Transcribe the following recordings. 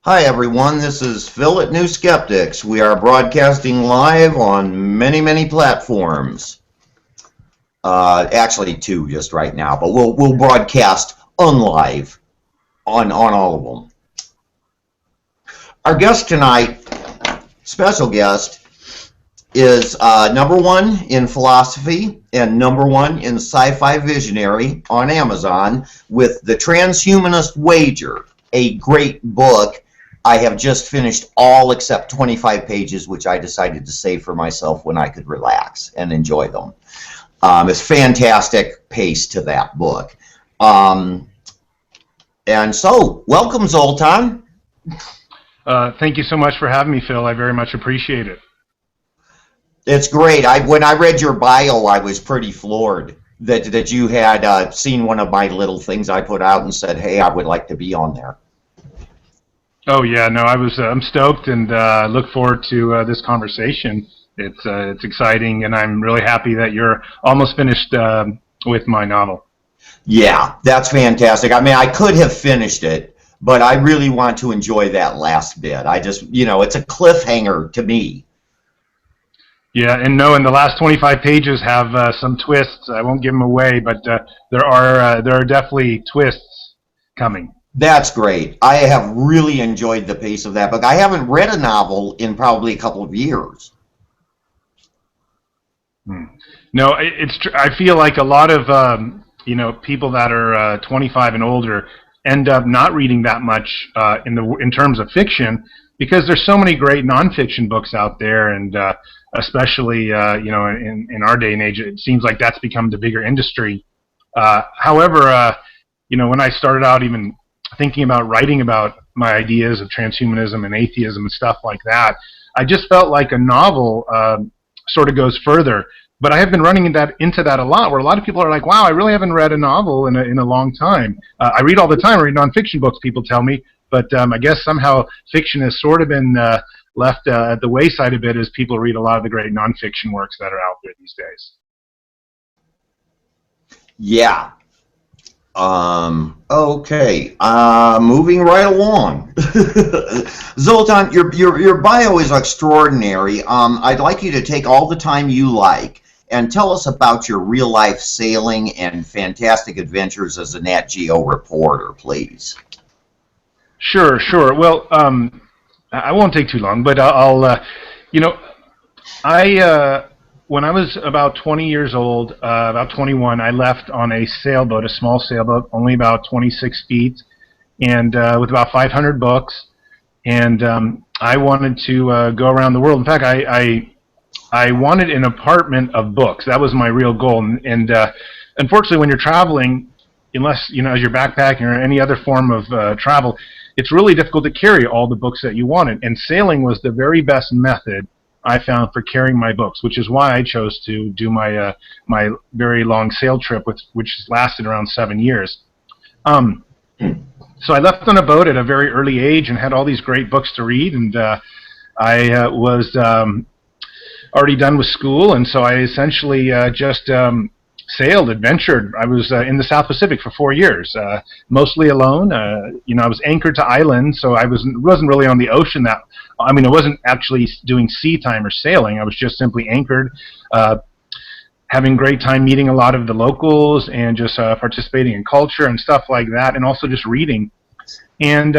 Hi everyone, this is Phil at New Skeptics. We are broadcasting live on many platforms. Actually two just right now, but we'll broadcast unlive on all of them. Our guest tonight, special guest, is #1 in philosophy and #1 in sci-fi visionary on Amazon with The Transhumanist Wager, a great book. I have just finished all except 25 pages, which I decided to save for myself when I could relax and enjoy them. It's fantastic pace to that book. And so, welcome, Zoltan. Thank you so much for having me, Phil. I very much appreciate it. It's great. When I read your bio, I was pretty floored that you had seen one of my little things I put out and said, hey, I would like to be on there. Oh yeah, no, I'm stoked and look forward to this conversation. It's exciting, and I'm really happy that you're almost finished with my novel. Yeah, that's fantastic. I mean, I could have finished it, but I really want to enjoy that last bit. I just, it's a cliffhanger to me. Yeah, and the last 25 pages have some twists. I won't give them away, but there are definitely twists coming. That's great. I have really enjoyed the pace of that book. I haven't read a novel in probably a couple of years. No, I feel like a lot of people that are 25 and older end up not reading that much in terms of fiction, because there's so many great nonfiction books out there, and especially in our day and age, it seems like that's become the bigger industry. However, when I started out even thinking about writing about my ideas of transhumanism and atheism and stuff like that, I just felt like a novel sort of goes further. But I have been running into that a lot, where a lot of people are like, wow, I really haven't read a novel in a long time. I read all the time. I read nonfiction books, people tell me, but I guess somehow fiction has sort of been left at the wayside a bit as people read a lot of the great nonfiction works that are out there these days. Yeah. Okay. Moving right along. Zoltan, your bio is extraordinary. I'd like you to take all the time you like and tell us about your real-life sailing and fantastic adventures as a Nat Geo reporter, please. Sure. Well, I won't take too long, but when I was about 20 years old, about 21, I left on a sailboat, a small sailboat, only about 26 feet, and with about 500 books. And I wanted to go around the world. In fact, I wanted an apartment of books. That was my real goal. And unfortunately, when you're traveling, unless as you're backpacking or any other form of travel, it's really difficult to carry all the books that you wanted. And sailing was the very best method I found for carrying my books, which is why I chose to do my my very long sail trip, which lasted around 7 years. So I left on a boat at a very early age and had all these great books to read, and I was already done with school, and so I essentially just sailed, adventured. I was in the South Pacific for 4 years, mostly alone. I was anchored to islands, so I wasn't really on the ocean. I wasn't actually doing sea time or sailing. I was just simply anchored, having a great time meeting a lot of the locals and just participating in culture and stuff like that, and also just reading. And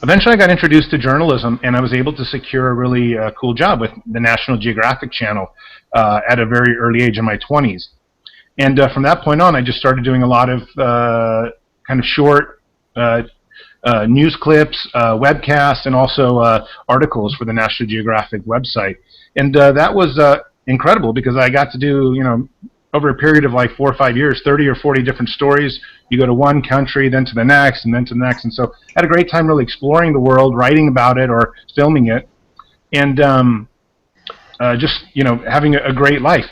eventually I got introduced to journalism, and I was able to secure a really cool job with the National Geographic Channel at a very early age in my 20s. And from that point on, I just started doing a lot of kind of short news clips, webcasts, and also articles for the National Geographic website. And that was incredible, because I got to do, over a period of like 4 or 5 years, 30 or 40 different stories. You go to one country, then to the next, and then to the next. And so I had a great time really exploring the world, writing about it or filming it, and just, having a great life.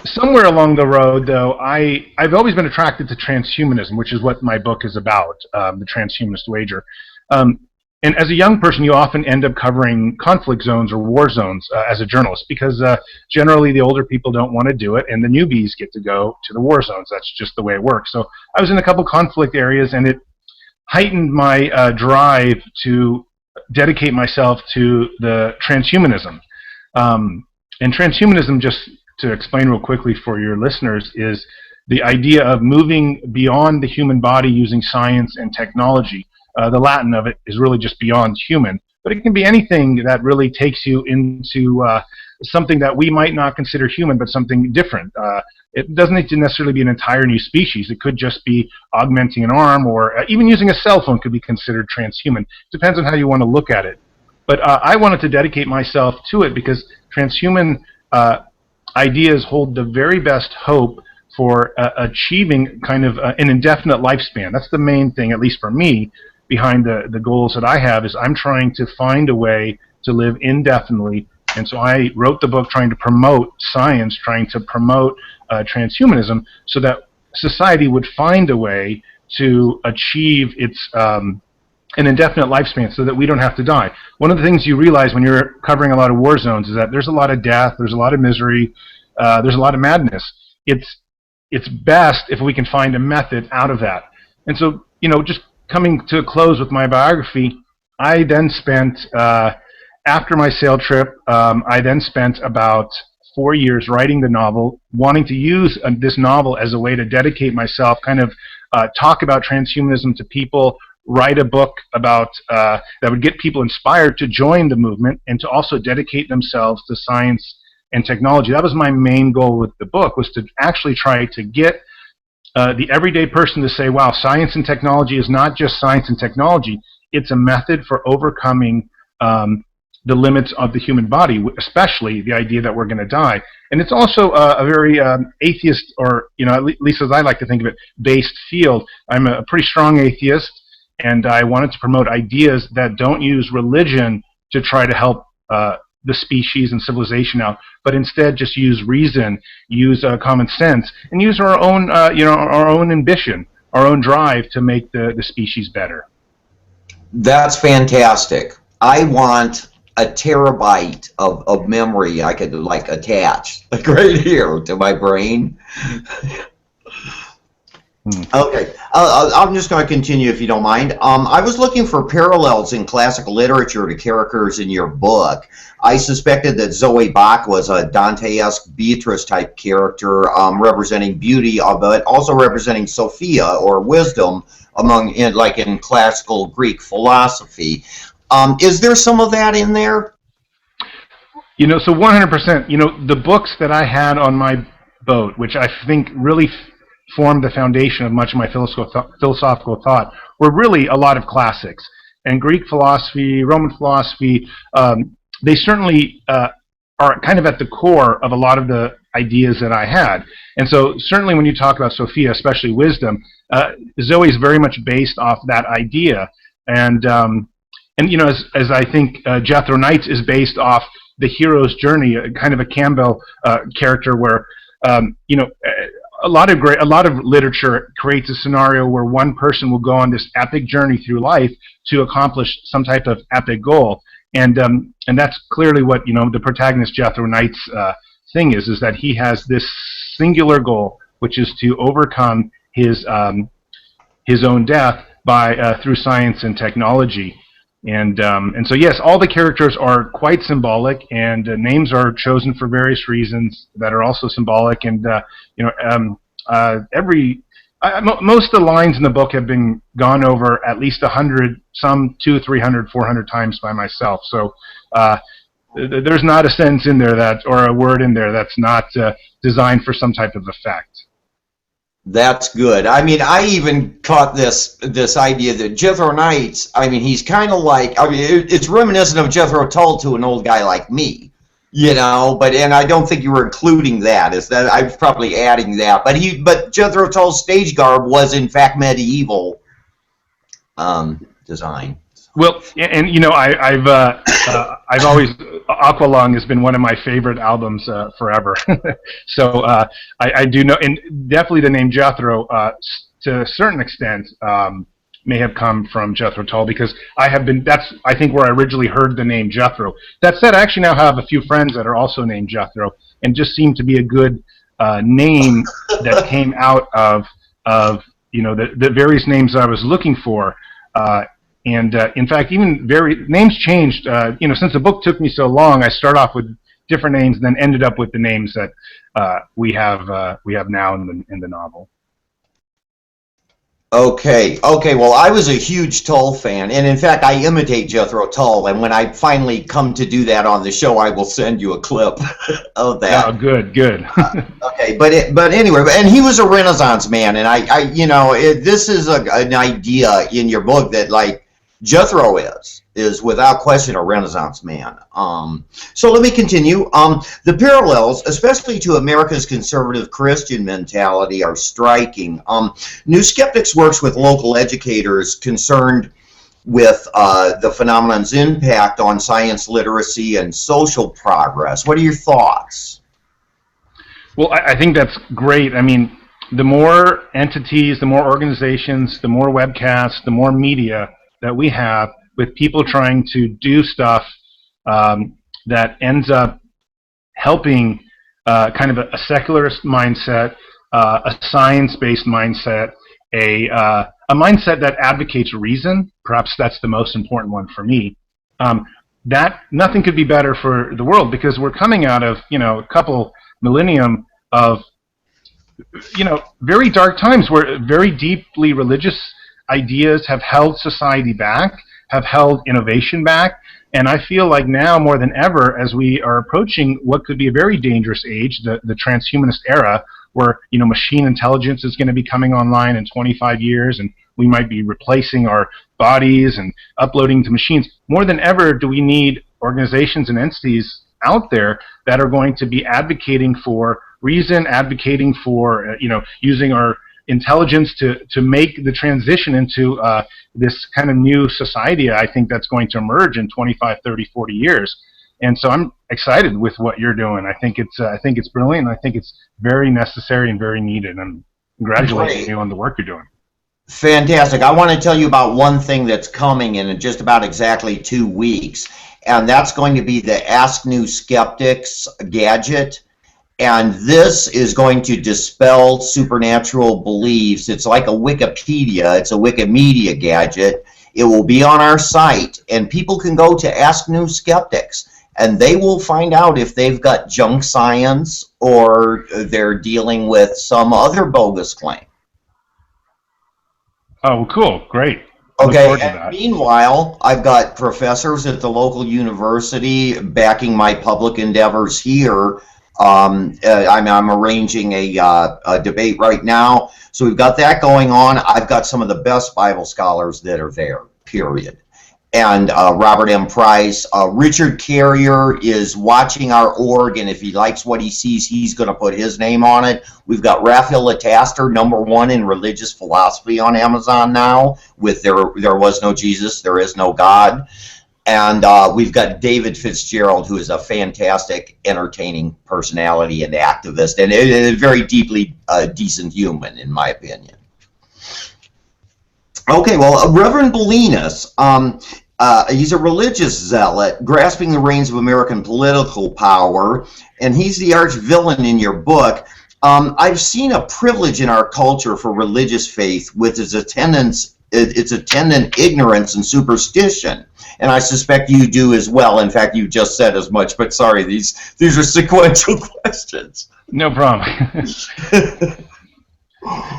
Somewhere along the road, though, I've always been attracted to transhumanism, which is what my book is about, The Transhumanist Wager. And as a young person, you often end up covering conflict zones or war zones as a journalist, because generally the older people don't want to do it, and the newbies get to go to the war zones. That's just the way it works. So I was in a couple conflict areas, and it heightened my drive to dedicate myself to the transhumanism. And transhumanism, just to explain real quickly for your listeners, is the idea of moving beyond the human body using science and technology. The Latin of it is really just beyond human, but it can be anything that really takes you into something that we might not consider human, but something different. It doesn't need to necessarily be an entire new species. It could just be augmenting an arm, or even using a cell phone could be considered transhuman. Depends on how you want to look at it. But I wanted to dedicate myself to it because transhuman ideas hold the very best hope for achieving kind of an indefinite lifespan. That's the main thing, at least for me, behind the goals that I have, is I'm trying to find a way to live indefinitely. And so I wrote the book trying to promote science, trying to promote transhumanism, so that society would find a way to achieve its an indefinite lifespan, so that we don't have to die. One of the things you realize when you're covering a lot of war zones is that there's a lot of death, there's a lot of misery, there's a lot of madness. It's best if we can find a method out of that. And so, just coming to a close with my biography, I then spent, after my sail trip, I then spent about 4 years writing the novel, wanting to use this novel as a way to dedicate myself, kind of talk about transhumanism to people, write a book about that would get people inspired to join the movement and to also dedicate themselves to science and technology. That was my main goal with the book, was to actually try to get the everyday person to say, wow, science and technology is not just science and technology, it's a method for overcoming the limits of the human body, especially the idea that we're going to die. And it's also a very atheist, or, at least as I like to think of it, based field. I'm a pretty strong atheist, and I wanted to promote ideas that don't use religion to try to help the species and civilization out, but instead just use reason, use common sense, and use our own, our own ambition, our own drive to make the species better. That's fantastic. I want a terabyte of memory I could attach right here to my brain. Okay, I'm just going to continue if you don't mind. I was looking for parallels in classical literature to characters in your book. I suspected that Zoe Bach was a Dante-esque Beatrice-type character, representing beauty, but also representing Sophia, or wisdom, in classical Greek philosophy. Is there some of that in there? So 100%. The books that I had on my boat, which I think really formed the foundation of much of my philosophical thought, were really a lot of classics. And Greek philosophy, Roman philosophy, they certainly are kind of at the core of a lot of the ideas that I had. And so certainly when you talk about Sophia, especially wisdom, Zoe is very much based off that idea. And as I think Jethro Knights is based off the hero's journey, kind of a Campbell character where, a lot of literature creates a scenario where one person will go on this epic journey through life to accomplish some type of epic goal, and that's clearly what the protagonist Jethro Knight's thing is that he has this singular goal, which is to overcome his own death by through science and technology. And so yes, all the characters are quite symbolic, and names are chosen for various reasons that are also symbolic. And most of the lines in the book have been gone over at least 100, some 200, 300, 400 times by myself. So there's not a sentence in there or a word in there that's not designed for some type of effect. That's good. I mean, I even caught this idea that Jethro Knights, he's kind of like, it's reminiscent of Jethro Tull to an old guy like me, and I don't think you were including that. I was probably adding that, but Jethro Tull's stage garb was in fact medieval design. Well, and I've always, Aqualung has been one of my favorite albums forever. So I do know, and definitely the name Jethro, to a certain extent, may have come from Jethro Tull, because that's I think where I originally heard the name Jethro. That said, I actually now have a few friends that are also named Jethro, and just seemed to be a good name that came out of the various names I was looking for. In fact, even names changed. Since the book took me so long, I start off with different names, and then ended up with the names that we have now in the novel. Okay. Well, I was a huge Tull fan, and in fact, I imitate Jethro Tull. And when I finally come to do that on the show, I will send you a clip of that. Oh, good. Okay, but anyway, and he was a Renaissance man, and this is an idea in your book that like Jethro is without question a Renaissance man. So let me continue. The parallels, especially to America's conservative Christian mentality, are striking. New Skeptics works with local educators concerned with the phenomenon's impact on science literacy and social progress. What are your thoughts? Well, I think that's great. I mean, the more entities, the more organizations, the more webcasts, the more media that we have with people trying to do stuff that ends up helping kind of a secularist mindset, a science-based mindset, a mindset that advocates reason. Perhaps that's the most important one for me. That nothing could be better for the world, because we're coming out of a couple millennium of very dark times where very deeply religious ideas have held society back, have held innovation back, and I feel like now more than ever, as we are approaching what could be a very dangerous age, the transhumanist era, where machine intelligence is going to be coming online in 25 years, and we might be replacing our bodies and uploading to machines. More than ever, do we need organizations and entities out there that are going to be advocating for reason, advocating for using our intelligence to make the transition into this kind of new society. I think that's going to emerge in 25, 30, 40 years. And so I'm excited with what you're doing. I think it's brilliant. I think it's very necessary and very needed. I'm congratulating you on the work you're doing. Fantastic. I want to tell you about one thing that's coming in just about exactly 2 weeks, and that's going to be the Ask New Skeptics gadget. And this is going to dispel supernatural beliefs. It's like a Wikipedia. It's a Wikimedia gadget. It will be on our site, and people can go to Ask New Skeptics, and they will find out if they've got junk science or they're dealing with some other bogus claim. Oh, cool. Great. Okay, and meanwhile, I've got professors at the local university backing my public endeavors here. I'm arranging a debate right now, so we've got that going on. I've got some of the best Bible scholars that are there, period. And Robert M. Price, Richard Carrier is watching our org, and if he likes what he sees, he's going to put his name on it. We've got Raphael Lataster, #1 in religious philosophy on Amazon now, with There Was No Jesus, There Is No God. And we've got David Fitzgerald, who is a fantastic, entertaining personality and activist, and a very deeply decent human, in my opinion. Okay, well, Reverend Bolinas, he's a religious zealot grasping the reins of American political power, and he's the arch villain in your book. I've seen a privilege in our culture for religious faith with its attendant ignorance and superstition. And I suspect you do as well. In fact, you just said as much, but sorry, these are sequential questions. No problem.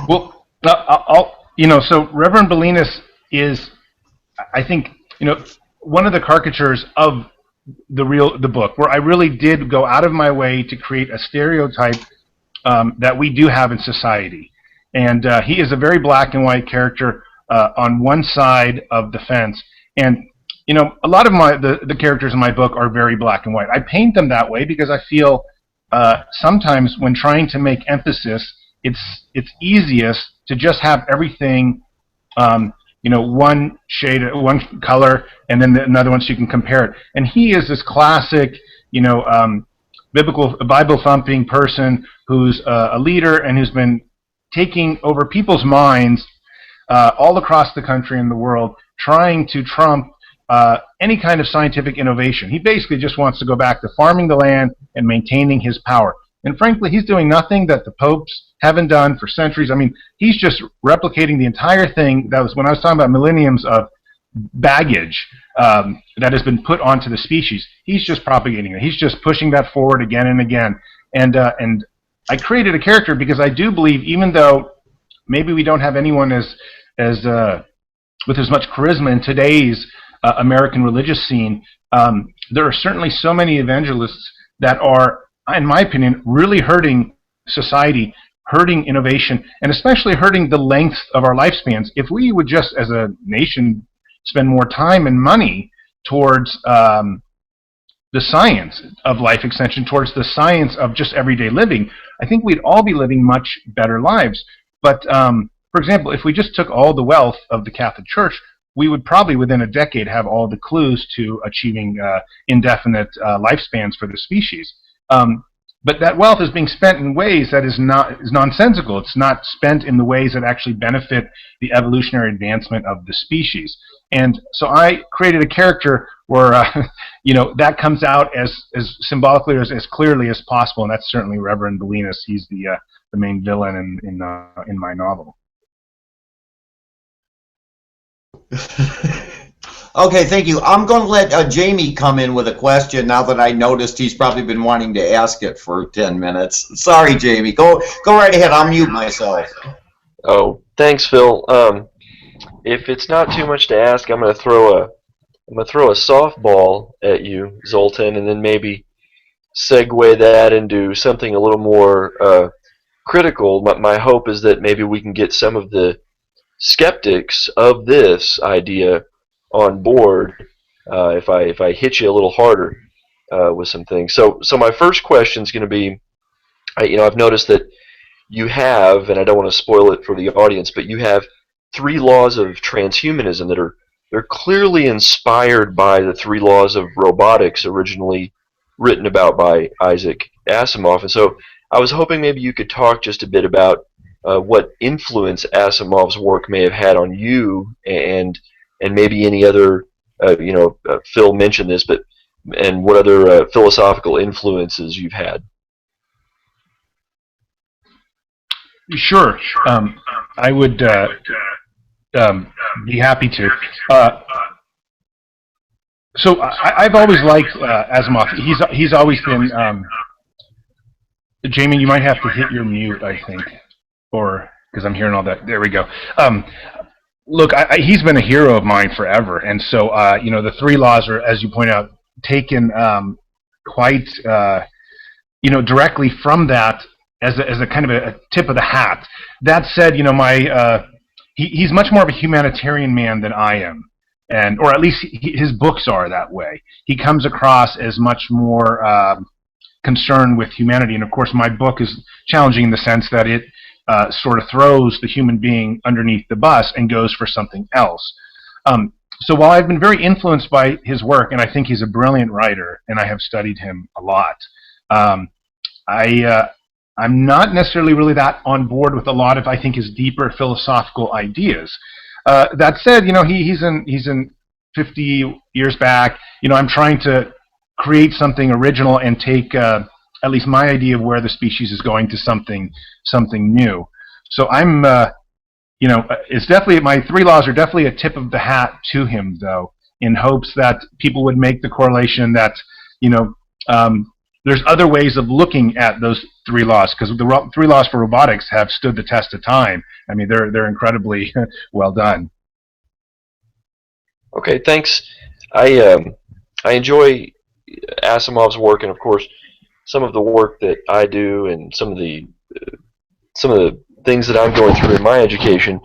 Well, so Reverend Bolinas is, I think, one of the caricatures of the book, where I really did go out of my way to create a stereotype that we do have in society. And he is a very black and white character on one side of the fence. And a lot of the characters in my book are very black and white. I paint them that way because I feel sometimes when trying to make emphasis, it's easiest to just have everything, one shade, one color, and then another one so you can compare it. And he is this classic, Bible thumping person who's a leader and who's been taking over people's minds all across the country and the world, trying to trump any kind of scientific innovation. He basically just wants to go back to farming the land and maintaining his power. And frankly, he's doing nothing that the popes haven't done for centuries. I mean, he's just replicating the entire thing. That was when I was talking about millenniums of baggage that has been put onto the species. He's just propagating it. He's just pushing that forward again and again. And I created a character because I do believe, even though maybe we don't have anyone as with as much charisma in today's American religious scene, there are certainly so many evangelists that are, in my opinion, really hurting society, hurting innovation, and especially hurting the length of our lifespans. If we would just, as a nation, spend more time and money towards the science of life extension, towards the science of just everyday living, I think we'd all be living much better lives. But, for example, if we just took all the wealth of the Catholic Church, we would probably within a decade have all the clues to achieving indefinite lifespans for the species. But that wealth is being spent in ways that is nonsensical. It's not spent in the ways that actually benefit the evolutionary advancement of the species. And so I created a character where that comes out as symbolically, as clearly as possible, and that's certainly Reverend Belinas. He's the main villain in my novel. Okay, thank you. I'm going to let Jamie come in with a question now that I noticed he's probably been wanting to ask it for 10 minutes. Sorry, Jamie. Go right ahead. I'll mute myself. Oh, thanks, Phil. If it's not too much to ask, I'm going to throw a softball at you, Zoltan, and then maybe segue that into something a little more critical. My hope is that maybe we can get some of the skeptics of this idea on board if I hit you a little harder with some things. So my first question is going to be, I've noticed that you have, and I don't want to spoil it for the audience, but you have 3 laws of transhumanism that they're clearly inspired by the 3 laws of robotics originally written about by Isaac Asimov. And so I was hoping maybe you could talk just a bit about what influence Asimov's work may have had on you, and maybe any other, Phil mentioned this, and what other philosophical influences you've had. Sure. I would be happy to. So I've always liked Asimov. He's always been. Jamie, you might have to hit your mute, I think, or because I'm hearing all that. There we go. Look, he's been a hero of mine forever, and so the 3 laws are, as you point out, taken quite directly from that as a kind of a tip of the hat. That said, he's much more of a humanitarian man than I am, or at least his books are that way. He comes across as much more concerned with humanity, and of course, my book is challenging in the sense that it sort of throws the human being underneath the bus and goes for something else. So while I've been very influenced by his work, and I think he's a brilliant writer, and I have studied him a lot, I'm not necessarily really that on board with a lot of, I think, his deeper philosophical ideas. That said, he's in 50 years back. I'm trying to create something original and take at least my idea of where the species is going to something new. So I'm, it's definitely, my 3 laws are definitely a tip of the hat to him, though, in hopes that people would make the correlation that, there's other ways of looking at those 3 laws, because the 3 laws for robotics have stood the test of time. I mean, they're incredibly well done. Okay, thanks. I enjoy Asimov's work, and of course, some of the work that I do, and some of the things that I'm going through in my education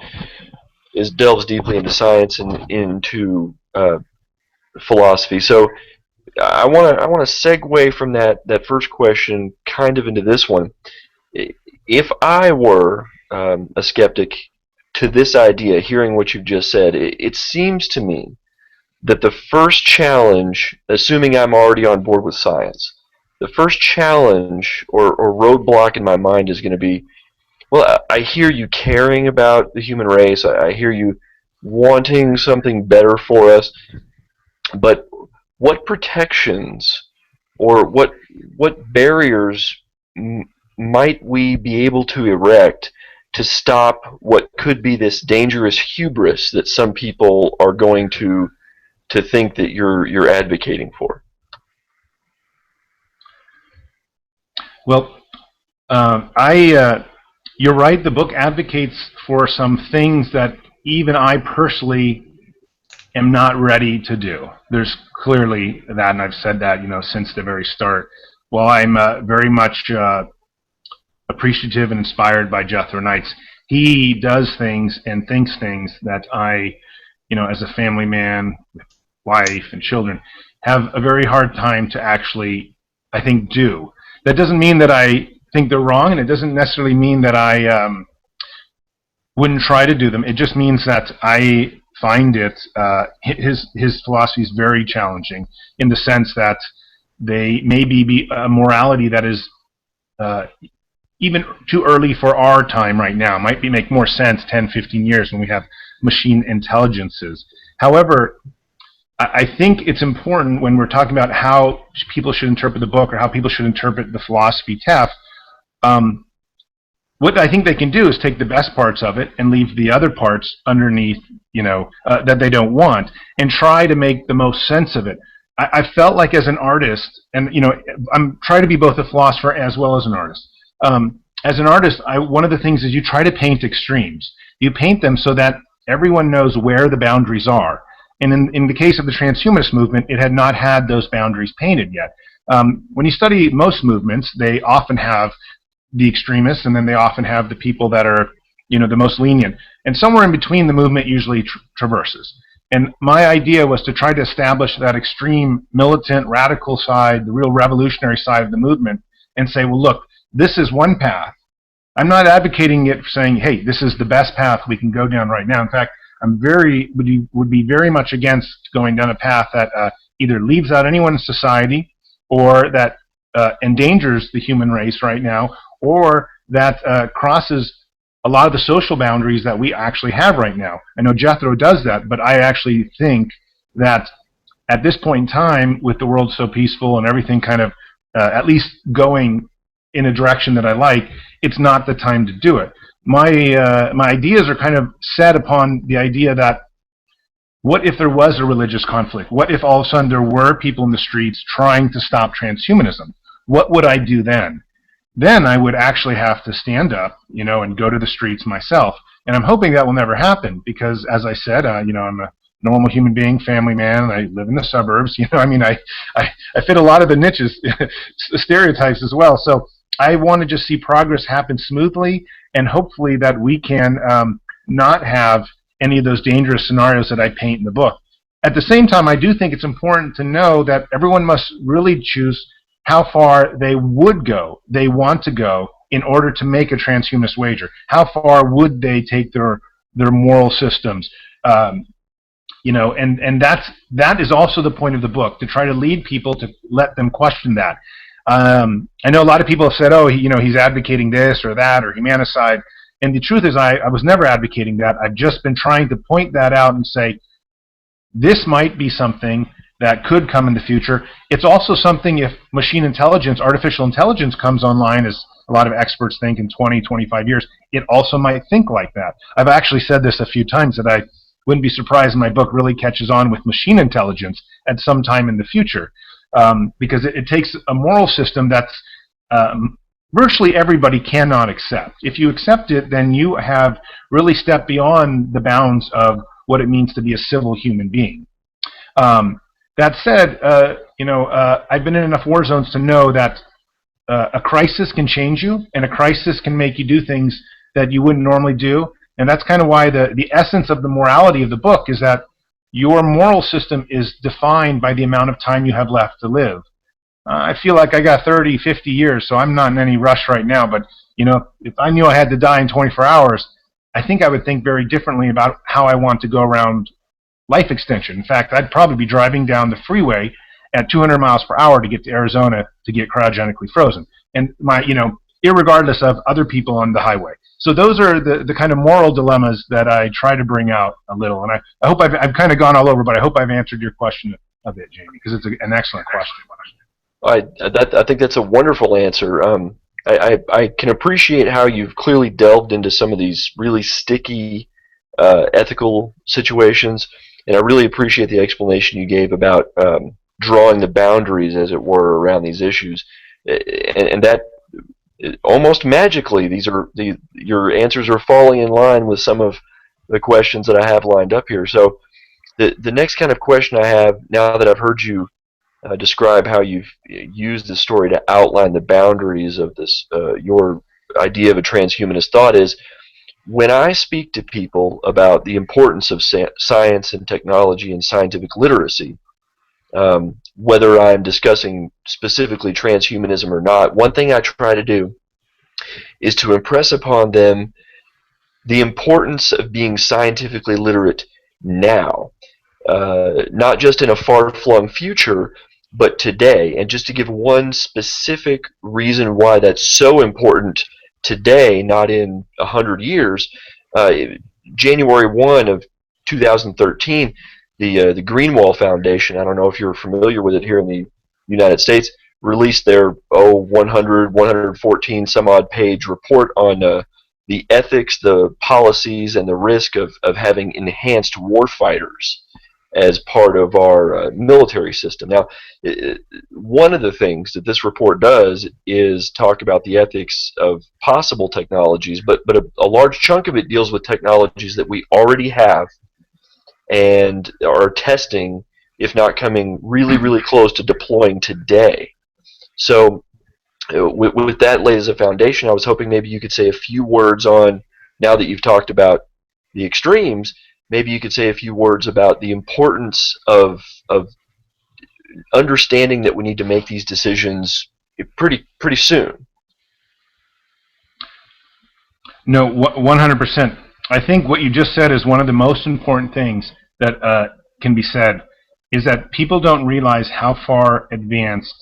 delves deeply into science and into philosophy. So I want to segue from that first question kind of into this one. If I were a skeptic to this idea, hearing what you've just said, it seems to me that the first challenge, assuming I'm already on board with science, the first challenge or roadblock in my mind is going to be, well, I hear you caring about the human race, I hear you wanting something better for us, but what protections or what barriers might we be able to erect to stop what could be this dangerous hubris that some people are going to think that you're advocating for? Well, you're right. The book advocates for some things that even I personally am not ready to do. There's clearly that, and I've said that, since the very start. While I'm very much appreciative and inspired by Jethro Knights, he does things and thinks things that I, as a family man, with wife and children, have a very hard time to actually, I think, do. That doesn't mean that I think they're wrong, and it doesn't necessarily mean that I wouldn't try to do them. It just means that I find his philosophy is very challenging in the sense that they maybe be a morality that is even too early for our time right now. Might make more sense 10, 15 years when we have machine intelligences. However, I think it's important when we're talking about how people should interpret the book or how people should interpret the philosophy TEF. What I think they can do is take the best parts of it and leave the other parts underneath, that they don't want, and try to make the most sense of it. I felt like as an artist, and I'm trying to be both a philosopher as well as an artist. As an artist, one of the things is you try to paint extremes. You paint them so that everyone knows where the boundaries are. And in the case of the transhumanist movement, it had not had those boundaries painted yet. When you study most movements, they often have the extremists, and then they often have the people that are, the most lenient. And somewhere in between, the movement usually traverses. And my idea was to try to establish that extreme militant, radical side, the real revolutionary side of the movement, and say, well, look, this is one path. I'm not advocating it for saying, hey, this is the best path we can go down right now. In fact, would be very much against going down a path that either leaves out anyone in society, or that endangers the human race right now, or that crosses a lot of the social boundaries that we actually have right now. I know Jethro does that, but I actually think that at this point in time, with the world so peaceful and everything kind of at least going in a direction that I like, it's not the time to do it. My ideas are kind of set upon the idea that what if there was a religious conflict? What if all of a sudden there were people in the streets trying to stop transhumanism? What would I do then? Then I would actually have to stand up, and go to the streets myself. And I'm hoping that will never happen because, as I said, I'm a normal human being, family man. I live in the suburbs. I fit a lot of the niches, stereotypes as well. So I want to just see progress happen smoothly, and hopefully that we can not have any of those dangerous scenarios that I paint in the book. At the same time, I do think it's important to know that everyone must really choose how far they would go, they want to go, in order to make a transhumanist wager. How far would they take their moral systems? And that is also the point of the book, to try to lead people to let them question that. I know a lot of people have said, oh, he's advocating this or that or humanicide. And the truth is, I was never advocating that. I've just been trying to point that out and say, this might be something that could come in the future. It's also something, if machine intelligence, artificial intelligence comes online, as a lot of experts think, in 20, 25 years, it also might think like that. I've actually said this a few times, that I wouldn't be surprised if my book really catches on with machine intelligence at some time in the future. Because it takes a moral system that's virtually everybody cannot accept. If you accept it, then you have really stepped beyond the bounds of what it means to be a civil human being. That said, I've been in enough war zones to know that a crisis can change you, and a crisis can make you do things that you wouldn't normally do. And that's kind of why the essence of the morality of the book is that your moral system is defined by the amount of time you have left to live. I feel like I got 30, 50 years, so I'm not in any rush right now. But, if I knew I had to die in 24 hours, I think I would think very differently about how I want to go around life extension. In fact, I'd probably be driving down the freeway at 200 miles per hour to get to Arizona to get cryogenically frozen. And irregardless of other people on the highway. So those are the kind of moral dilemmas that I try to bring out a little. And I hope I've kind of gone all over, but I hope I've answered your question a bit, Jamie, because it's an excellent question. I think that's a wonderful answer. I can appreciate how you've clearly delved into some of these really sticky ethical situations, and I really appreciate the explanation you gave about drawing the boundaries, as it were, around these issues, and that almost magically your answers are falling in line with some of the questions that I have lined up here. So the next kind of question I have, now that I've heard you describe how you've used the story to outline the boundaries of this your idea of a transhumanist thought, is when I speak to people about the importance of science and technology and scientific literacy, whether I'm discussing specifically transhumanism or not, one thing I try to do is to impress upon them the importance of being scientifically literate now, not just in a far-flung future, but today. And just to give one specific reason why that's so important today, not in 100 years, uh, January 1 of 2013, the Greenwall Foundation, I don't know if you're familiar with it here in the United States, released their 114 some odd page report on the ethics, the policies, and the risk of having enhanced warfighters as part of our military system. Now, one of the things that this report does is talk about the ethics of possible technologies, but a large chunk of it deals with technologies that we already have and are testing, if not coming really, really close to deploying today. So with that laid as a foundation, I was hoping maybe you could say a few words on, now that you've talked about the extremes, maybe you could say a few words about the importance of understanding that we need to make these decisions pretty soon. No, 100%. I think what you just said is one of the most important things that can be said, is that people don't realize how far advanced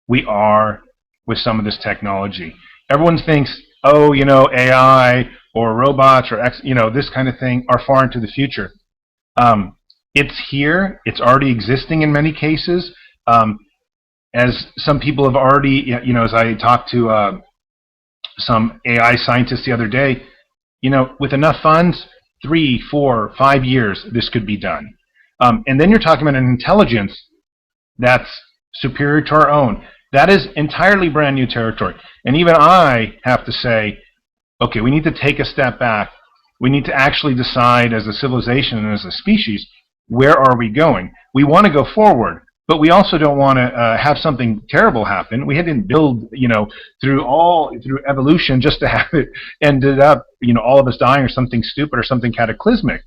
we are with some of this technology. Everyone thinks, oh, AI or robots or this kind of thing are far into the future. It's here. It's already existing in many cases. As some people have already, as I talked to some AI scientists the other day, with enough funds, 3, 4, 5 years, this could be done. And then you're talking about an intelligence that's superior to our own. That is entirely brand new territory. And even I have to say, okay, we need to take a step back. We need to actually decide as a civilization and as a species, where are we going? We want to go forward, but we also don't want to have something terrible happen. We didn't build, through evolution just to have it ended up, all of us dying or something stupid or something cataclysmic.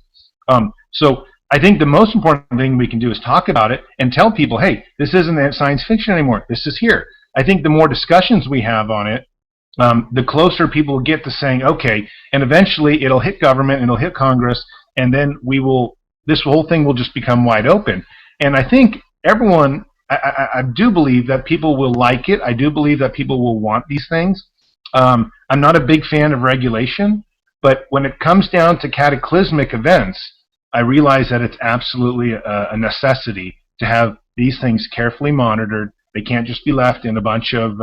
So I think the most important thing we can do is talk about it and tell people, hey, this isn't science fiction anymore. This is here. I think the more discussions we have on it, the closer people will get to saying, okay, and eventually it'll hit government, and it'll hit Congress, and then this whole thing will just become wide open. And I think everyone, I do believe that people will like it. I do believe that people will want these things. I'm not a big fan of regulation, but when it comes down to cataclysmic events, I realize that it's absolutely a necessity to have these things carefully monitored. They can't just be left in a bunch of,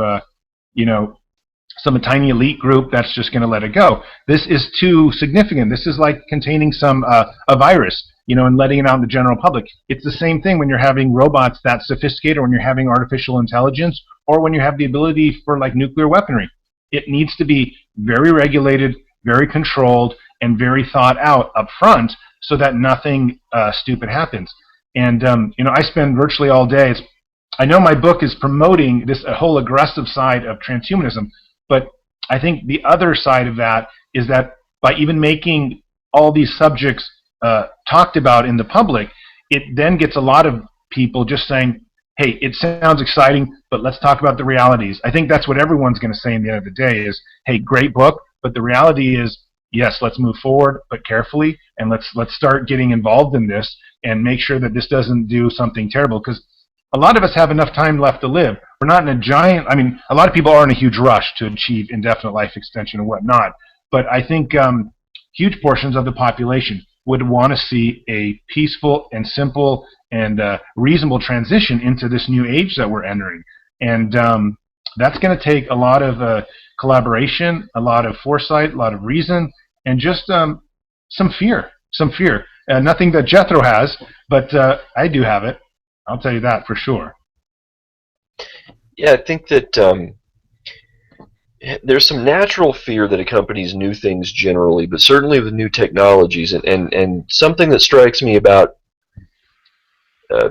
some tiny elite group that's just going to let it go. This is too significant. This is like containing a virus, and letting it out in the general public. It's the same thing when you're having robots that sophisticated, or when you're having artificial intelligence, or when you have the ability for like nuclear weaponry. It needs to be very regulated, very controlled, and very thought out up front, so that nothing stupid happens. And I spend virtually all day. I know my book is promoting this whole aggressive side of transhumanism, but I think the other side of that is that by even making all these subjects talked about in the public, it then gets a lot of people just saying, hey, it sounds exciting, but let's talk about the realities. I think that's what everyone's going to say in the end of the day is, hey, great book, but the reality is, yes, let's move forward, but carefully, and let's start getting involved in this and make sure that this doesn't do something terrible, because a lot of us have enough time left to live. We're not in a lot of people are in a huge rush to achieve indefinite life extension and whatnot, but I think huge portions of the population would want to see a peaceful and simple and reasonable transition into this new age that we're entering. And that's going to take a lot of collaboration, a lot of foresight, a lot of reason, and just some fear. Some fear. Nothing that Jethro has, but I do have it. I'll tell you that for sure. Yeah, I think that there's some natural fear that accompanies new things generally, but certainly with new technologies. And something that strikes me about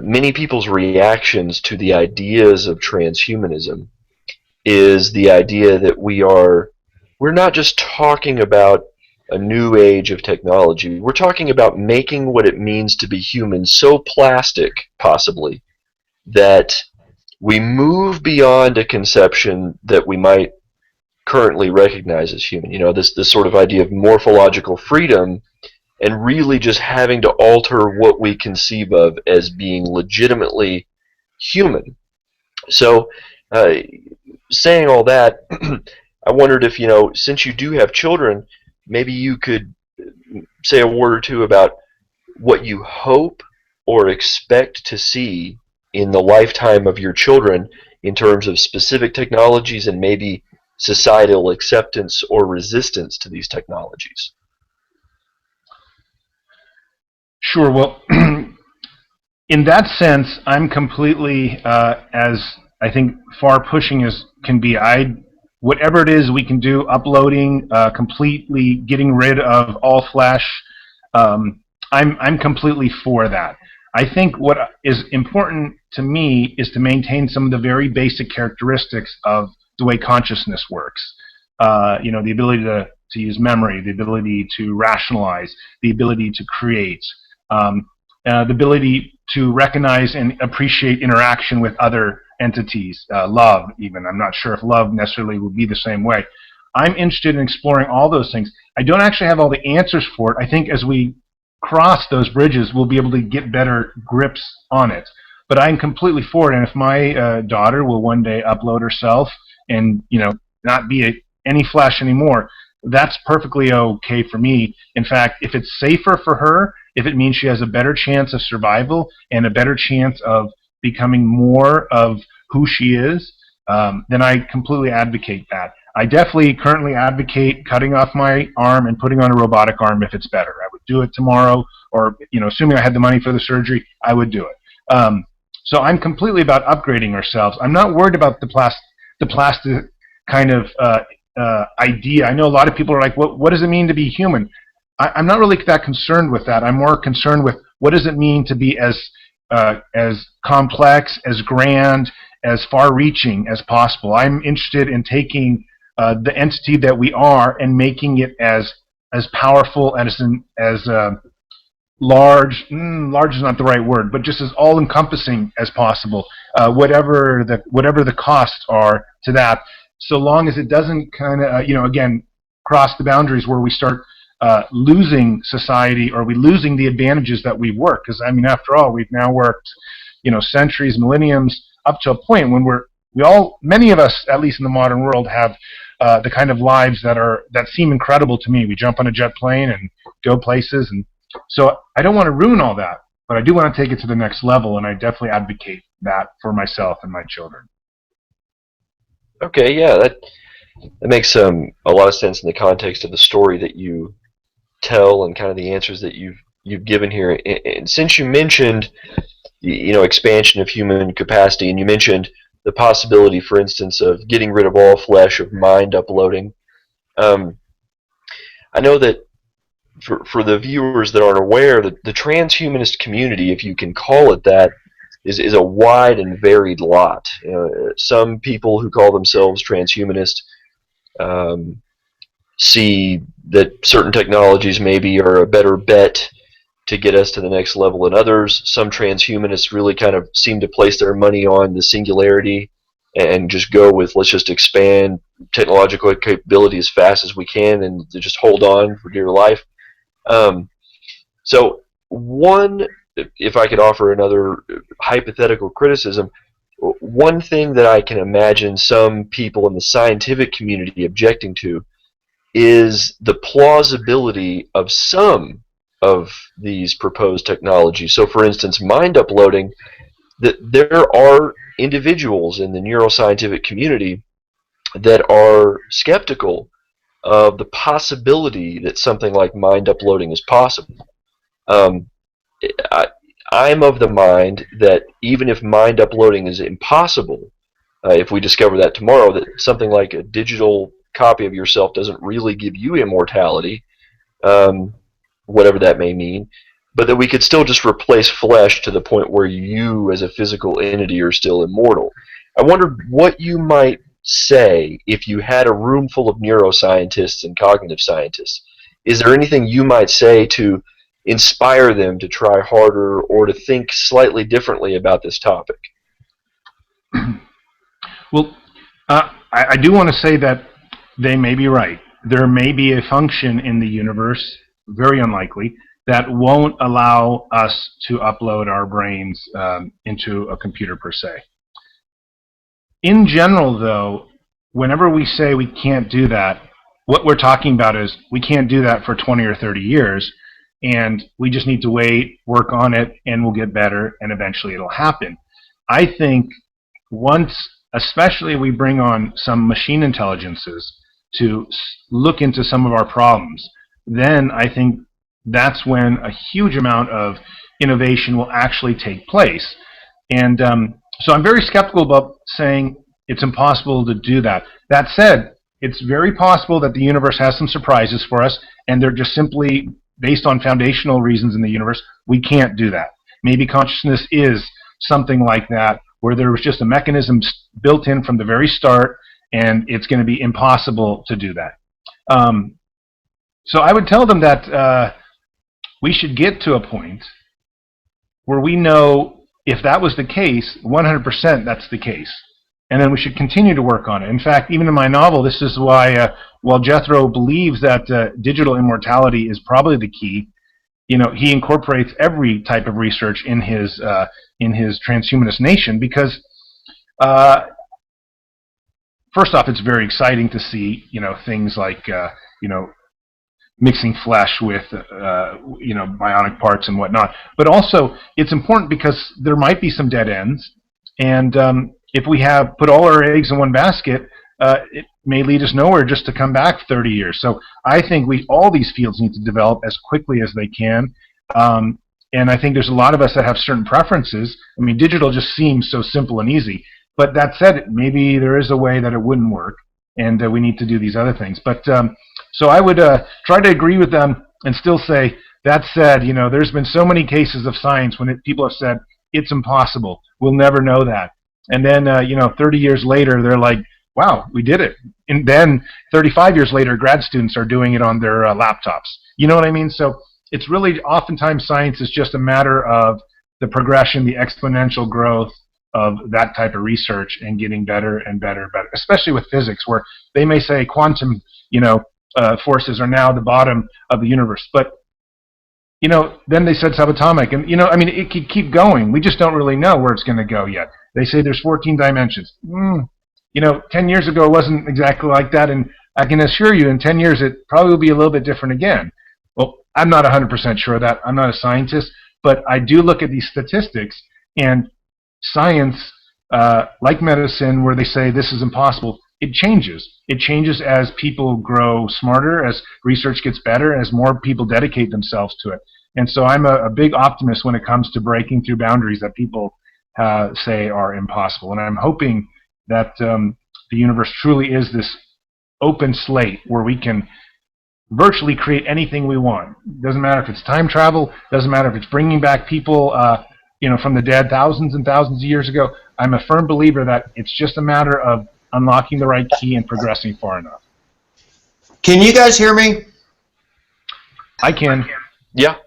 many people's reactions to the ideas of transhumanism is the idea that we're not just talking about a new age of technology. We're talking about making what it means to be human so plastic, possibly, that we move beyond a conception that we might currently recognize as human. You know, this sort of idea of morphological freedom, and really just having to alter what we conceive of as being legitimately human. So, saying all that, I wondered if, since you do have children, maybe you could say a word or two about what you hope or expect to see in the lifetime of your children in terms of specific technologies and maybe societal acceptance or resistance to these technologies. Sure. Well, in that sense, I'm completely, as I think, far pushing as can be. Whatever it is we can do, uploading, completely getting rid of all flash, I'm completely for that. I think what is important to me is to maintain some of the very basic characteristics of the way consciousness works. The ability to use memory, the ability to rationalize, the ability to create, the ability to recognize and appreciate interaction with other entities, love even. I'm not sure if love necessarily would be the same way. I'm interested in exploring all those things. I don't actually have all the answers for it. I think as we cross those bridges, we'll be able to get better grips on it. But I'm completely for it, and if my daughter will one day upload herself and not be any flash anymore, that's perfectly okay for me. In fact, if it's safer for her, if it means she has a better chance of survival and a better chance of becoming more of who she is, then I completely advocate that. I definitely currently advocate cutting off my arm and putting on a robotic arm if it's better. I would do it tomorrow, or assuming I had the money for the surgery, I would do it. So I'm completely about upgrading ourselves. I'm not worried about the plastic kind of idea. I know a lot of people are like, what does it mean to be human? I'm not really that concerned with that. I'm more concerned with what does it mean to be as complex, as grand, as far-reaching as possible. I'm interested in taking the entity that we are and making it as powerful and as large. Large is not the right word, but just as all-encompassing as possible. Whatever the costs are to that, so long as it doesn't kind of again cross the boundaries where we start losing society, or we losing the advantages that we work. Because after all, we've now worked centuries, millenniums, up to a point when many of us, at least in the modern world, have the kind of lives that seem incredible to me. We jump on a jet plane and go places, and so I don't want to ruin all that, but I do want to take it to the next level, and I definitely advocate that for myself and my children. Okay, yeah, that makes a lot of sense in the context of the story that you tell and kind of the answers that you've given here. And since you mentioned expansion of human capacity, and you mentioned the possibility, for instance, of getting rid of all flesh, of mind uploading, I know that for the viewers that aren't aware, the transhumanist community, if you can call it that, is a wide and varied lot. Some people who call themselves transhumanist see that certain technologies maybe are a better bet to get us to the next level than others. Some transhumanists really kind of seem to place their money on the singularity and just go with, let's just expand technological capability as fast as we can and to just hold on for dear life. So one, if I could offer another hypothetical criticism, one thing that I can imagine some people in the scientific community objecting to is the plausibility of some of these proposed technologies. So for instance, mind uploading, that there are individuals in the neuroscientific community that are skeptical of the possibility that something like mind uploading is possible. Um, I, I'm of the mind that even if mind uploading is impossible, if we discover that tomorrow, that something like a digital copy of yourself doesn't really give you immortality, um, whatever that may mean, but that we could still just replace flesh to the point where you as a physical entity are still immortal. I wondered what you might say if you had a room full of neuroscientists and cognitive scientists. Is there anything you might say to inspire them to try harder or to think slightly differently about this topic? Well, I do want to say that they may be right. There may be a function in the universe, very unlikely, that won't allow us to upload our brains into a computer per se. In general, though, whenever we say we can't do that, what we're talking about is we can't do that for 20 or 30 years, and we just need to wait, work on it, and we'll get better, and eventually it'll happen. I think once, especially we bring on some machine intelligences to look into some of our problems, then I think that's when a huge amount of innovation will actually take place. And so I'm very skeptical about saying it's impossible to do that. That said, it's very possible that the universe has some surprises for us, and they're just simply based on foundational reasons in the universe. We can't do that. Maybe consciousness is something like that, where there was just a mechanism built in from the very start, and it's going to be impossible to do that. So I would tell them that we should get to a point where we know if that was the case, 100% that's the case. And then we should continue to work on it. In fact, even in my novel, this is why, while Jethro believes that digital immortality is probably the key, he incorporates every type of research in his transhumanist nation because, first off, it's very exciting to see, things like, mixing flesh with, bionic parts and whatnot. But also, it's important because there might be some dead ends, and if we have put all our eggs in one basket, it may lead us nowhere just to come back 30 years. So I think all these fields need to develop as quickly as they can. And I think there's a lot of us that have certain preferences. I mean, digital just seems so simple and easy. But that said, maybe there is a way that it wouldn't work, and we need to do these other things. But so I would try to agree with them and still say, that said, there's been so many cases of science when people have said, it's impossible. We'll never know that. And then, 30 years later, they're like, wow, we did it. And then 35 years later, grad students are doing it on their laptops. You know what I mean? So it's really, oftentimes science is just a matter of the progression, the exponential growth of that type of research and getting better and better and better, especially with physics, where they may say quantum, forces are now the bottom of the universe. But, then they said subatomic. And, it could keep going. We just don't really know where it's going to go yet. They say there's 14 dimensions. 10 years ago it wasn't exactly like that, and I can assure you in 10 years it probably will be a little bit different again. Well, I'm not 100% sure of that. I'm not a scientist, but I do look at these statistics, and science, like medicine, where they say this is impossible, it changes. It changes as people grow smarter, as research gets better, as more people dedicate themselves to it. And so I'm a big optimist when it comes to breaking through boundaries that people say are impossible. And I'm hoping that the universe truly is this open slate where we can virtually create anything we want. Doesn't matter if it's time travel, doesn't matter if it's bringing back people from the dead thousands and thousands of years ago. I'm a firm believer that it's just a matter of unlocking the right key and progressing far enough. Can you guys hear me? I can. Yeah.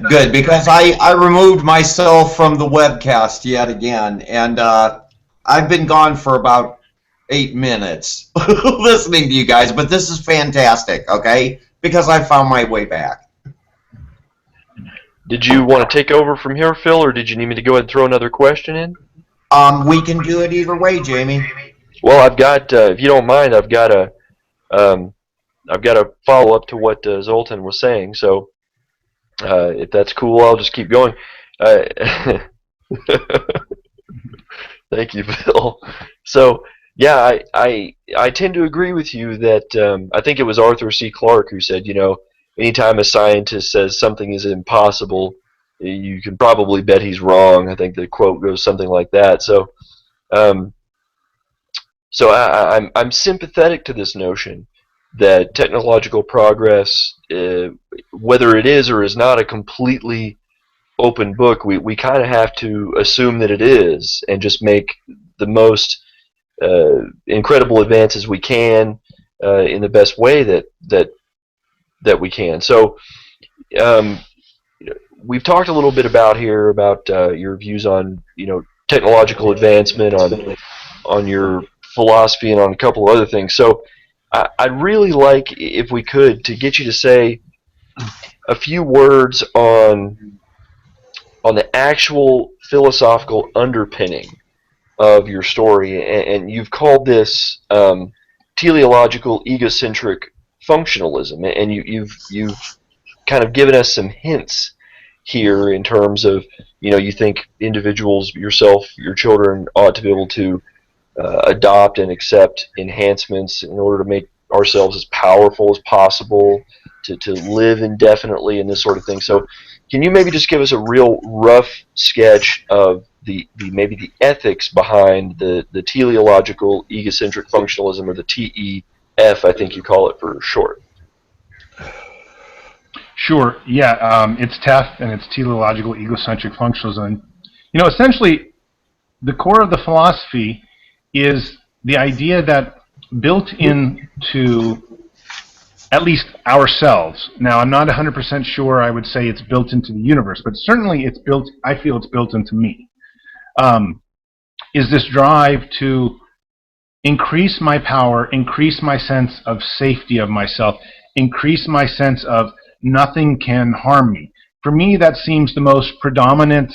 Good, because I removed myself from the webcast yet again, and I've been gone for about 8 minutes listening to you guys, but this is fantastic, okay? Because I found my way back. Did you want to take over from here, Phil, or did you need me to go ahead and throw another question in? We can do it either way, Jamie. Well, I've got, if you don't mind, I've got a follow up to what Zoltan was saying. So, if that's cool, I'll just keep going. Thank you, Phil. So, Yeah, I tend to agree with you that I think it was Arthur C. Clarke who said, anytime a scientist says something is impossible, you can probably bet he's wrong. I think the quote goes something like that. Um, I'm sympathetic to this notion that technological progress, whether it is or is not a completely open book, we kind of have to assume that it is and just make the most incredible advances we can in the best way that we can. So um, we've talked a little bit about your views on technological advancement, on your philosophy, and on a couple of other things. So I'd really like, if we could, to get you to say a few words on the actual philosophical underpinning of your story, and you've called this teleological egocentric functionalism, and you've kind of given us some hints here in terms of you think individuals, yourself, your children ought to be able to adopt and accept enhancements in order to make ourselves as powerful as possible, to live indefinitely and this sort of thing. So can you maybe just give us a real rough sketch of the maybe the ethics behind the teleological egocentric functionalism, or the TEF, I think you call it for short? Sure. Yeah. It's TEF, and it's teleological egocentric functionalism. And, essentially, the core of the philosophy is the idea that built into at least ourselves. Now, I'm not 100% sure I would say it's built into the universe, but certainly I feel it's built into me. Is this drive to increase my power, increase my sense of safety of myself, increase my sense of nothing can harm me. For me, that seems the most predominant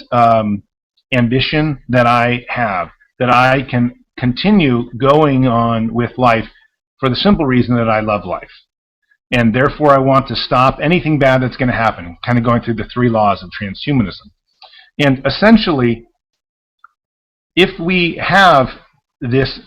ambition that I have, that I can continue going on with life for the simple reason that I love life. And therefore, I want to stop anything bad that's going to happen, kind of going through the 3 laws of transhumanism. And essentially, if we have this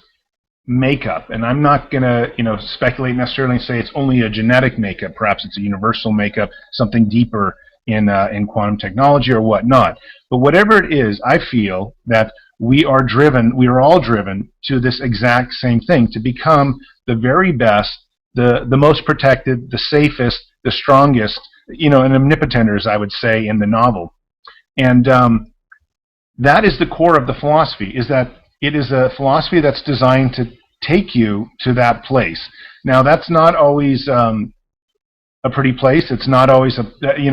makeup, and I'm not going to speculate necessarily and say it's only a genetic makeup, perhaps it's a universal makeup, something deeper in quantum technology or whatnot. But whatever it is, I feel that we are all driven to this exact same thing, to become the very best, the most protected, the safest, the strongest, and omnipotenters, I would say, in the novel. And that is the core of the philosophy, is that it is a philosophy that's designed to take you to that place. Now, that's not always a pretty place. It's not always a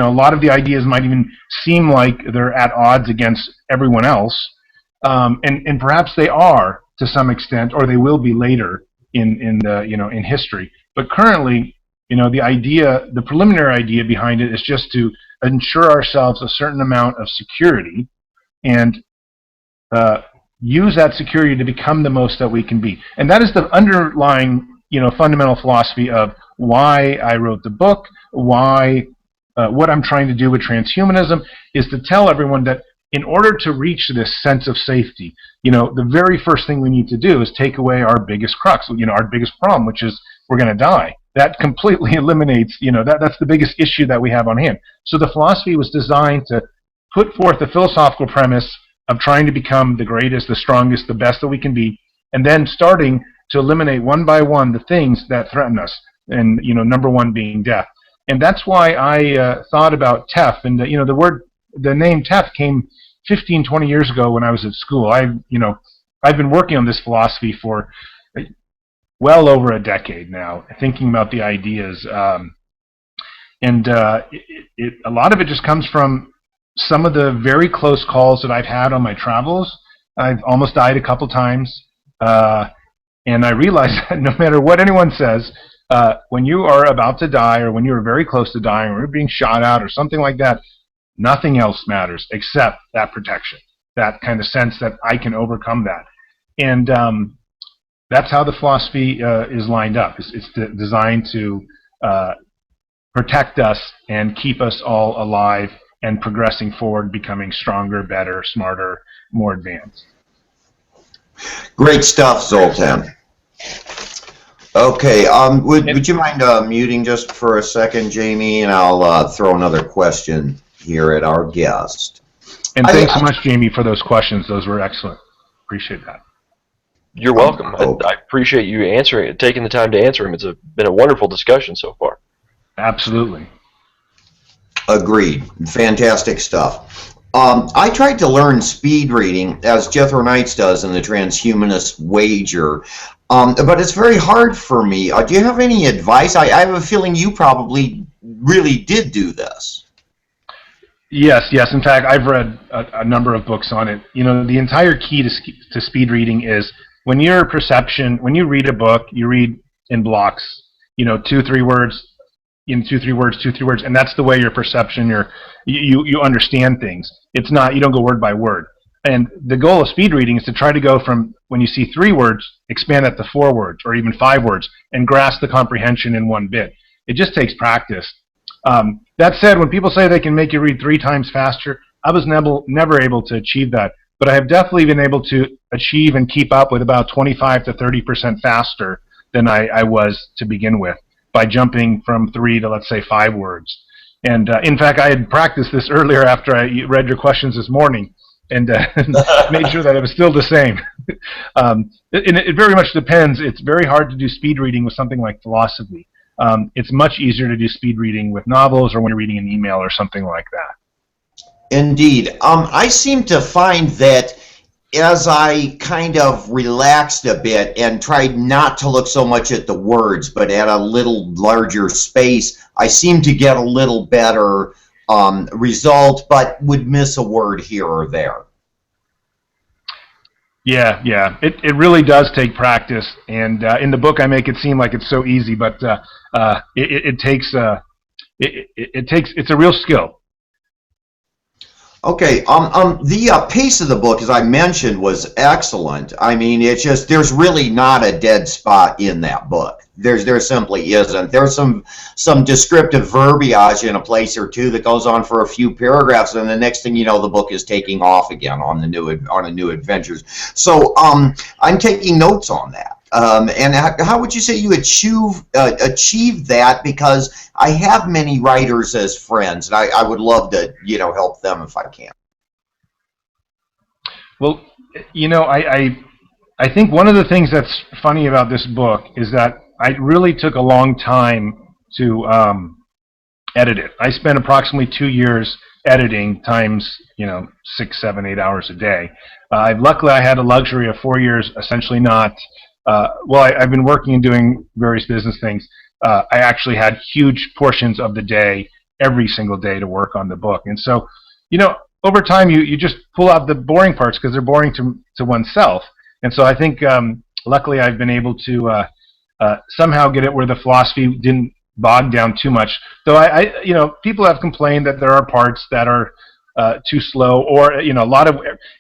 lot of the ideas might even seem like they're at odds against everyone else, and perhaps they are to some extent, or they will be later in history. But currently, the preliminary idea behind it is just to ensure ourselves a certain amount of security, and use that security to become the most that we can be. And that is the underlying, fundamental philosophy of why I wrote the book, why what I'm trying to do with transhumanism is to tell everyone that in order to reach this sense of safety, the very first thing we need to do is take away our biggest crux, our biggest problem, which is we're going to die. That completely eliminates, that's the biggest issue that we have on hand. So the philosophy was designed to put forth the philosophical premise of trying to become the greatest, the strongest, the best that we can be, and then starting to eliminate one by one the things that threaten us, and number one being death. And that's why I thought about TEF, and the name TEF came 15, 20 years ago when I was at school. I've been working on this philosophy for well over a decade now, thinking about the ideas, and a lot of it just comes from some of the very close calls that I've had on my travels. I've almost died a couple times, and I realized that no matter what anyone says, when you are about to die, or when you are very close to dying, or you're being shot at, or something like that, nothing else matters except that protection, that kind of sense that I can overcome that. And that's how the philosophy is lined up. It's designed to protect us and keep us all alive and progressing forward, becoming stronger, better, smarter, more advanced. Great stuff, Zoltan. Okay, would you mind muting just for a second, Jamie, and I'll throw another question here at our guest. And thanks so much, Jamie, for those questions. Those were excellent. Appreciate that. You're welcome. I appreciate you taking the time to answer him. It's been a wonderful discussion so far. Absolutely. Agreed. Fantastic stuff. I tried to learn speed reading, as Jethro Knights does in the Transhumanist Wager, but it's very hard for me. Do you have any advice? I have a feeling you probably really did do this. Yes. In fact, I've read a number of books on it. You know, the entire key to speed reading is when you read a book, you read in blocks, 2-3 words, in 2-3 words, and that's the way your perception, you understand things. It's not, you don't go word by word. And the goal of speed reading is to try to go from, when you see 3 words, expand that to 4 words or even 5 words and grasp the comprehension in one bit. It just takes practice. That said, when people say they can make you read 3 times faster, I was never able to achieve that. But I have definitely been able to achieve and keep up with about 25 to 30% faster than I was to begin with, by jumping from 3 to, let's say, 5 words. And in fact, I had practiced this earlier after I read your questions this morning, and made sure that it was still the same. It very much depends. It's very hard to do speed reading with something like philosophy. It's much easier to do speed reading with novels or when you're reading an email or something like that. Indeed. I seem to find that as I kind of relaxed a bit and tried not to look so much at the words, but at a little larger space, I seem to get a little better result, but would miss a word here or there. Yeah. It really does take practice, and in the book I make it seem like it's so easy, but it's a real skill. Okay, the pace of the book, as I mentioned, was excellent. I mean, it's just, there's really not a dead spot in that book. There simply isn't. There's some descriptive verbiage in a place or two that goes on for a few paragraphs, and the next thing you know, the book is taking off again on a new adventures. So I'm taking notes on that. And how would you say you achieve that? Because I have many writers as friends, and I would love to, help them if I can. Well, I think one of the things that's funny about this book is that I really took a long time to edit it. I spent approximately 2 years editing times, 6, 7, 8 hours a day. Luckily, I had a luxury of 4 years, essentially not. I've been working and doing various business things. I actually had huge portions of the day, every single day, to work on the book. And so, over time, you just pull out the boring parts because they're boring to oneself. And so I think, luckily, I've been able to somehow get it where the philosophy didn't bog down too much. Though people have complained that there are parts that are too slow, or a lot of,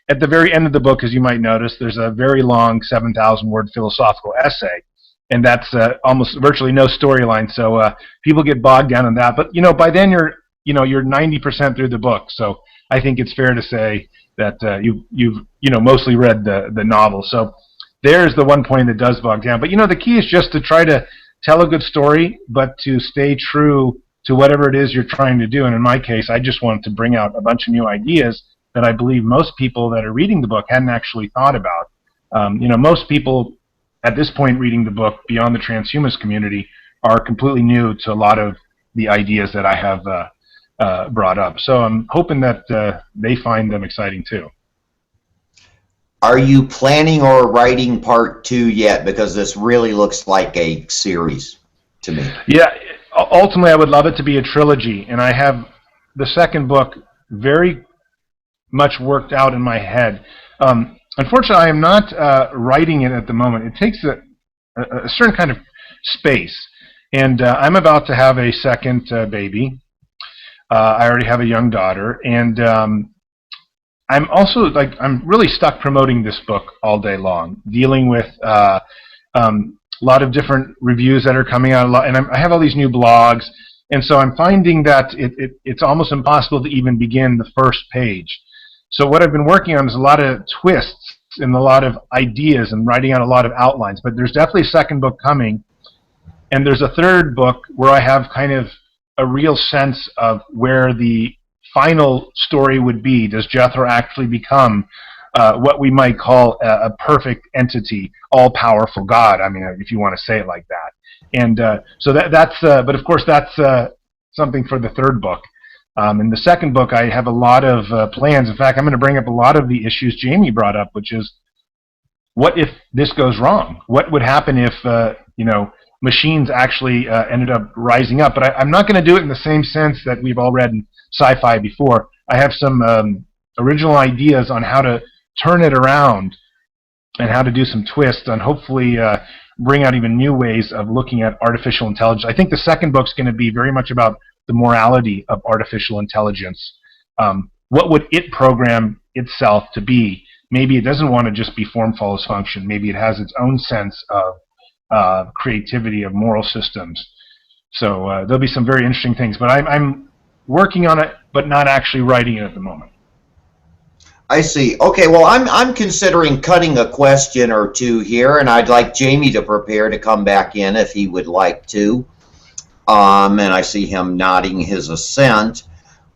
at the very end of the book, as you might notice, there's a very long 7,000-word philosophical essay, and that's almost virtually no storyline. So people get bogged down in that. But by then you're 90% through the book. So I think it's fair to say that you've mostly read the novel. So there's the one point that does bog down. But the key is just to try to tell a good story, but to stay true to whatever it is you're trying to do. And in my case, I just wanted to bring out a bunch of new ideas that I believe most people that are reading the book hadn't actually thought about. Most people at this point reading the book, beyond the transhumanist community, are completely new to a lot of the ideas that I have brought up. So I'm hoping that they find them exciting too. Are you planning or writing part 2 yet? Because this really looks like a series to me. Yeah. Ultimately, I would love it to be a trilogy, and I have the second book very much worked out in my head. Unfortunately, I am not writing it at the moment. It takes a certain kind of space, and I'm about to have a second baby. I already have a young daughter, and I'm also I'm really stuck promoting this book all day long, dealing with a lot of different reviews that are coming out, and I have all these new blogs, and so I'm finding that it's almost impossible to even begin the first page. So what I've been working on is a lot of twists and a lot of ideas and writing out a lot of outlines. But there's definitely a second book coming, and there's a third book where I have kind of a real sense of where the final story would be. Does Jethro actually become what we might call a perfect entity, all-powerful God? I mean, if you want to say it like that. And so that's, but of course that's something for the third book. In the second book, I have a lot of plans. In fact, I'm going to bring up a lot of the issues Jamie brought up, which is, what if this goes wrong? What would happen if, machines actually ended up rising up? But I'm not going to do it in the same sense that we've all read in sci-fi before. I have some original ideas on how to turn it around and how to do some twists and hopefully bring out even new ways of looking at artificial intelligence. I think the second book's going to be very much about the morality of artificial intelligence. What would it program itself to be? Maybe it doesn't want to just be form follows function. Maybe it has its own sense of creativity, of moral systems. So there'll be some very interesting things. But I'm working on it, but not actually writing it at the moment. I see. Okay, well, I'm considering cutting a question or two here, and I'd like Jamie to prepare to come back in if he would like to. And I see him nodding his assent.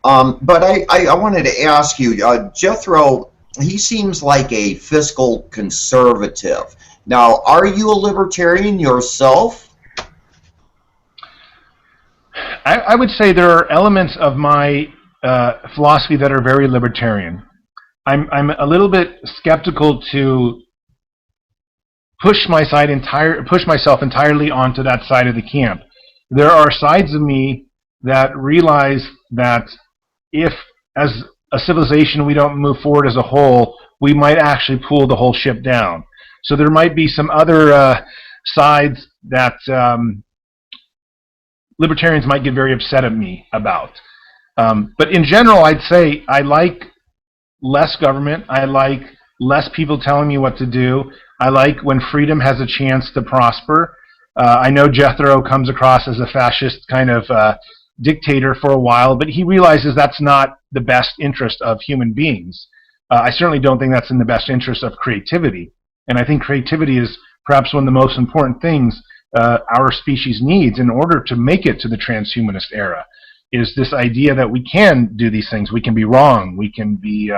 But I wanted to ask you, Jethro, he seems like a fiscal conservative. Now, are you a libertarian yourself? I would say there are elements of my philosophy that are very libertarian. I'm a little bit skeptical to push myself entirely onto that side of the camp. There are sides of me that realize that if, as a civilization, we don't move forward as a whole, we might actually pull the whole ship down. So there might be some other sides that libertarians might get very upset at me about. But in general, I'd say I like less government. I like less people telling me what to do. I like when freedom has a chance to prosper. I know Jethro comes across as a fascist kind of dictator for a while, but he realizes that's not the best interest of human beings. I certainly don't think that's in the best interest of creativity. And I think creativity is perhaps one of the most important things our species needs in order to make it to the transhumanist era, is this idea that we can do these things. We can be wrong. We can be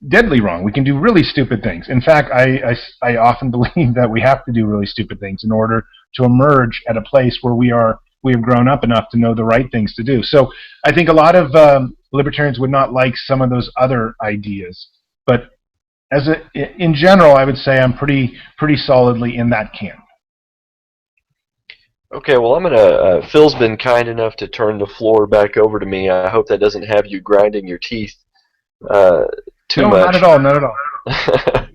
deadly wrong. We can do really stupid things. In fact, I often believe that we have to do really stupid things in order to emerge at a place where we have grown up enough to know the right things to do. So I think a lot of libertarians would not like some of those other ideas. But in general, I would say I'm pretty solidly in that camp. Okay, well, I'm gonna. Phil's been kind enough to turn the floor back over to me. I hope that doesn't have you grinding your teeth too much. No, not at all. Not at all.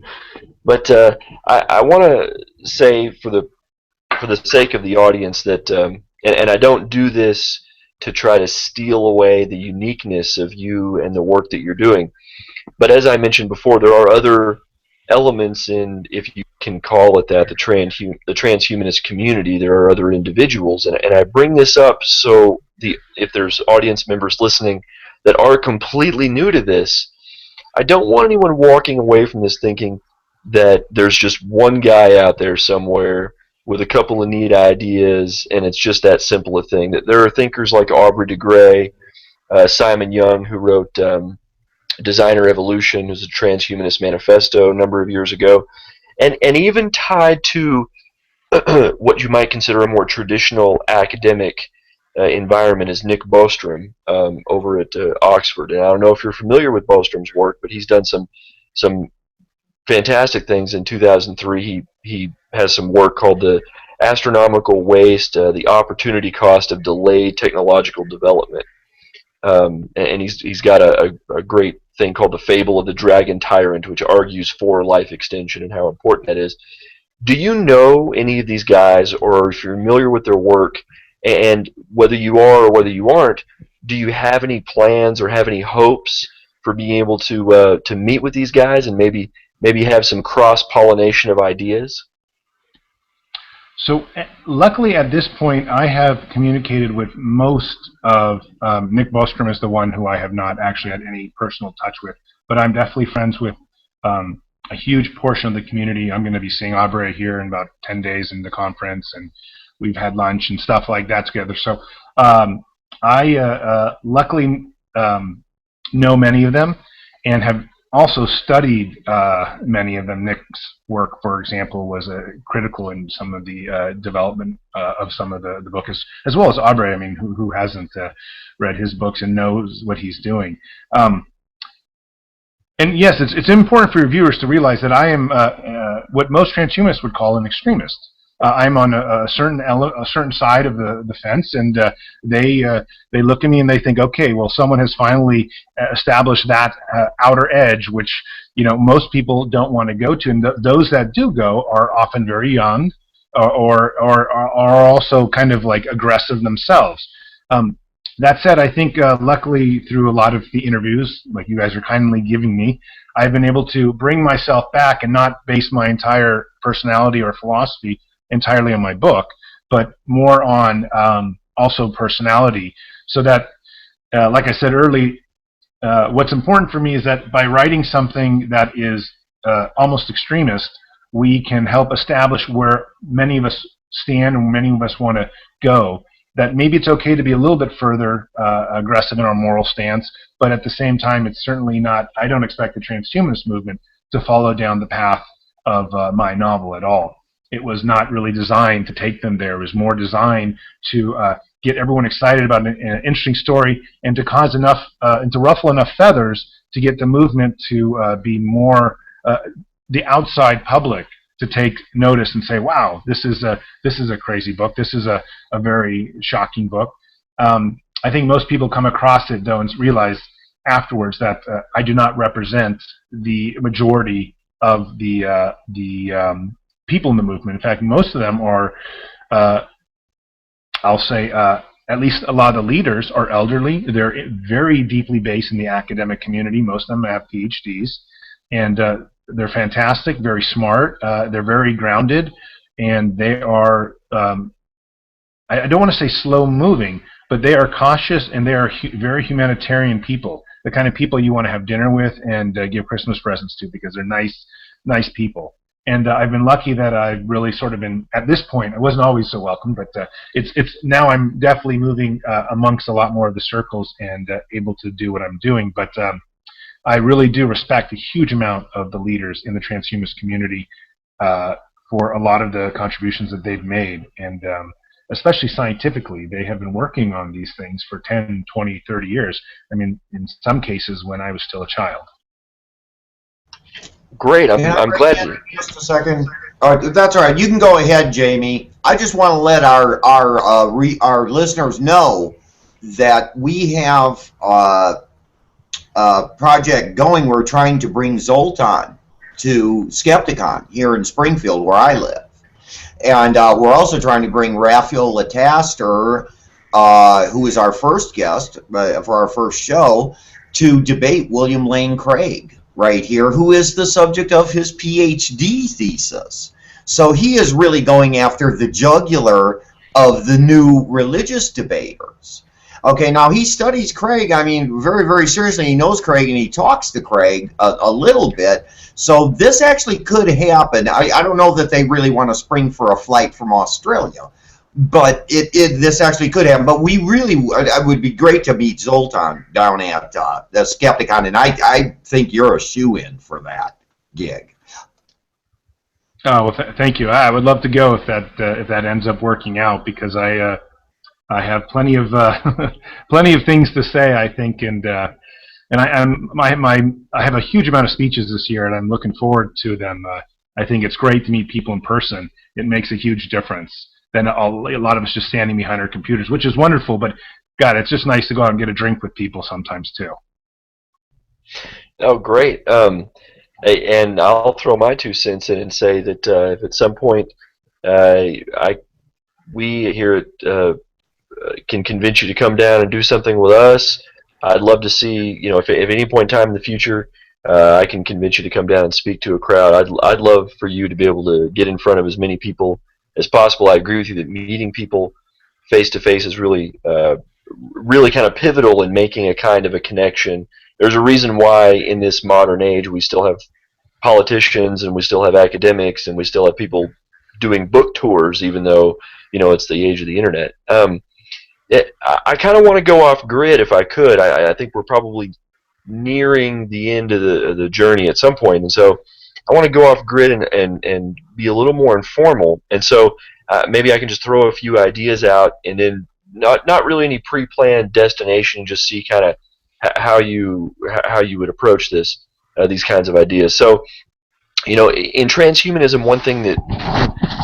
But I want to say, for the sake of the audience, that and I don't do this to try to steal away the uniqueness of you and the work that you're doing. But as I mentioned before, there are other elements in, if you can call it that, the transhumanist community. There are other individuals, and I bring this up so if there's audience members listening that are completely new to this, I don't want anyone walking away from this thinking that there's just one guy out there somewhere with a couple of neat ideas, and it's just that simple a thing. That there are thinkers like Aubrey de Grey, Simon Young, who wrote Designer Evolution, who's a transhumanist manifesto a number of years ago, and even tied to what you might consider a more traditional academic environment is Nick Bostrom over at Oxford. And I don't know if you're familiar with Bostrom's work, but he's done some fantastic things. In 2003, he has some work called The Astronomical Waste, the Opportunity Cost of Delayed Technological Development. And he's got a great thing called The Fable of the Dragon Tyrant, which argues for life extension and how important that is. Do you know any of these guys, or if you're familiar with their work, and whether you are or whether you aren't, do you have any plans or have any hopes for being able to meet with these guys and maybe have some cross-pollination of ideas? So luckily at this point, I have communicated with most of Nick Bostrom is the one who I have not actually had any personal touch with, but I'm definitely friends with a huge portion of the community. I'm going to be seeing Aubrey here in about 10 days in the conference, and we've had lunch and stuff like that together. So I luckily know many of them and have also studied many of them. Nick's work, for example, was critical in some of the development of some of the book, as well as Aubrey. I mean, who hasn't read his books and knows what he's doing. And yes, it's important for your viewers to realize that I am what most transhumanists would call an extremist. I'm on a certain side of the fence, and they look at me and they think, okay, well, someone has finally established that outer edge, which most people don't want to go to, and those that do go are often very young, or are also kind of like aggressive themselves. That said, I think luckily through a lot of the interviews, like you guys are kindly giving me, I've been able to bring myself back and not base my entire personality or philosophy entirely on my book, but more on also personality. So that, like I said earlier, what's important for me is that by writing something that is almost extremist, we can help establish where many of us stand and many of us want to go. That maybe it's okay to be a little bit further aggressive in our moral stance, but at the same time, it's certainly not, I don't expect the transhumanist movement to follow down the path of my novel at all. It was not really designed to take them there. It was more designed to get everyone excited about an interesting story and to cause enough, and to ruffle enough feathers to get the movement to be more, the outside public to take notice and say, wow, this is a crazy book. This is a very shocking book. I think most people come across it, though, and realize afterwards that I do not represent the majority of the people in the movement. In fact, most of them are, I'll say, at least a lot of the leaders are elderly. They're very deeply based in the academic community. Most of them have PhDs, and they're fantastic, very smart. They're very grounded, and they are, I don't want to say slow moving, but they are cautious, and they are very humanitarian people, the kind of people you want to have dinner with and give Christmas presents to, because they're nice people. And I've been lucky that I've really sort of been, at this point, I wasn't always so welcome, but it's now I'm definitely moving amongst a lot more of the circles and able to do what I'm doing. But I really do respect a huge amount of the leaders in the transhumanist community for a lot of the contributions that they've made. And especially scientifically, they have been working on these things for 10, 20, 30 years. I mean, in some cases, when I was still a child. Great, I'm glad. Just a second. That's all right. You can go ahead, Jamie. I just want to let our listeners know that we have a project going. We're trying to bring Zoltan to Skepticon here in Springfield, where I live, and we're also trying to bring Raphael Lataster, who is our first guest for our first show, to debate William Lane Craig right here, who is the subject of his PhD thesis. So he is really going after the jugular of the new religious debaters. Okay, now he studies Craig, I mean, very, very seriously. He knows Craig, and he talks to Craig a little bit. So this actually could happen. I don't know that they really want to spring for a flight from Australia, but this actually could happen. But we really, it would be great to meet Zoltan down at the Skepticon, and I think you're a shoo-in for that gig. Oh, well, thank you. I would love to go if that ends up working out, because I have plenty of things to say, I think, and I have a huge amount of speeches this year, and I'm looking forward to them. I think it's great to meet people in person. It makes a huge difference than a lot of us just standing behind our computers, which is wonderful. But God, it's just nice to go out and get a drink with people sometimes too. Oh, great. And I'll throw my 2 cents in and say that if at some point we here at can convince you to come down and do something with us, I'd love to see, if at any point in time in the future I can convince you to come down and speak to a crowd. I'd love for you to be able to get in front of as many people as possible. I agree with you that meeting people face to face is really kind of pivotal in making a kind of a connection. There's a reason why in this modern age we still have politicians, and we still have academics, and we still have people doing book tours, even though it's the age of the internet. I kind of want to go off grid if I could. I think we're probably nearing the end of the journey at some point, and so I want to go off grid and be a little more informal. And so maybe I can just throw a few ideas out, and then not really any pre-planned destination, just see kind of how you would approach these kinds of ideas. So in transhumanism, one thing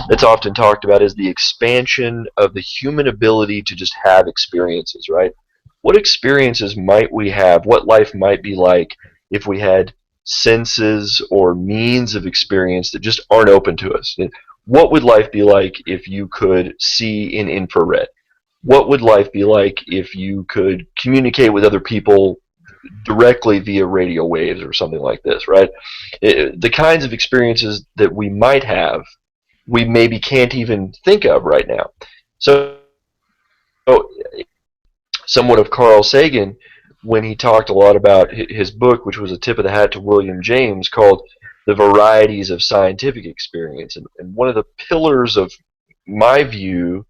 that's often talked about is the expansion of the human ability to just have experiences, right? What experiences might we have? What life might be like if we had senses or means of experience that just aren't open to us? What would life be like if you could see in infrared? What would life be like if you could communicate with other people directly via radio waves or something like this, right? The kinds of experiences that we might have, we maybe can't even think of right now. So, somewhat of Carl Sagan, when he talked a lot about his book, which was a tip of the hat to William James, called The Varieties of Scientific Experience. And one of the pillars of my view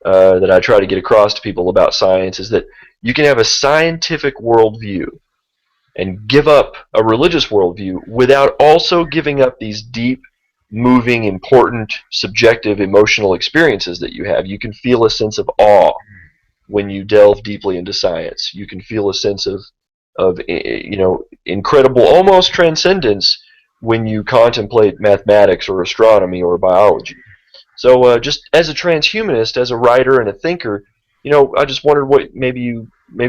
that I try to get across to people about science is that you can have a scientific worldview and give up a religious worldview without also giving up these deep, moving, important, subjective, emotional experiences that you have. You can feel a sense of awe when you delve deeply into science. You can feel a sense of incredible, almost transcendence when you contemplate mathematics or astronomy or biology. So just as a transhumanist, as a writer and a thinker, I just wondered what maybe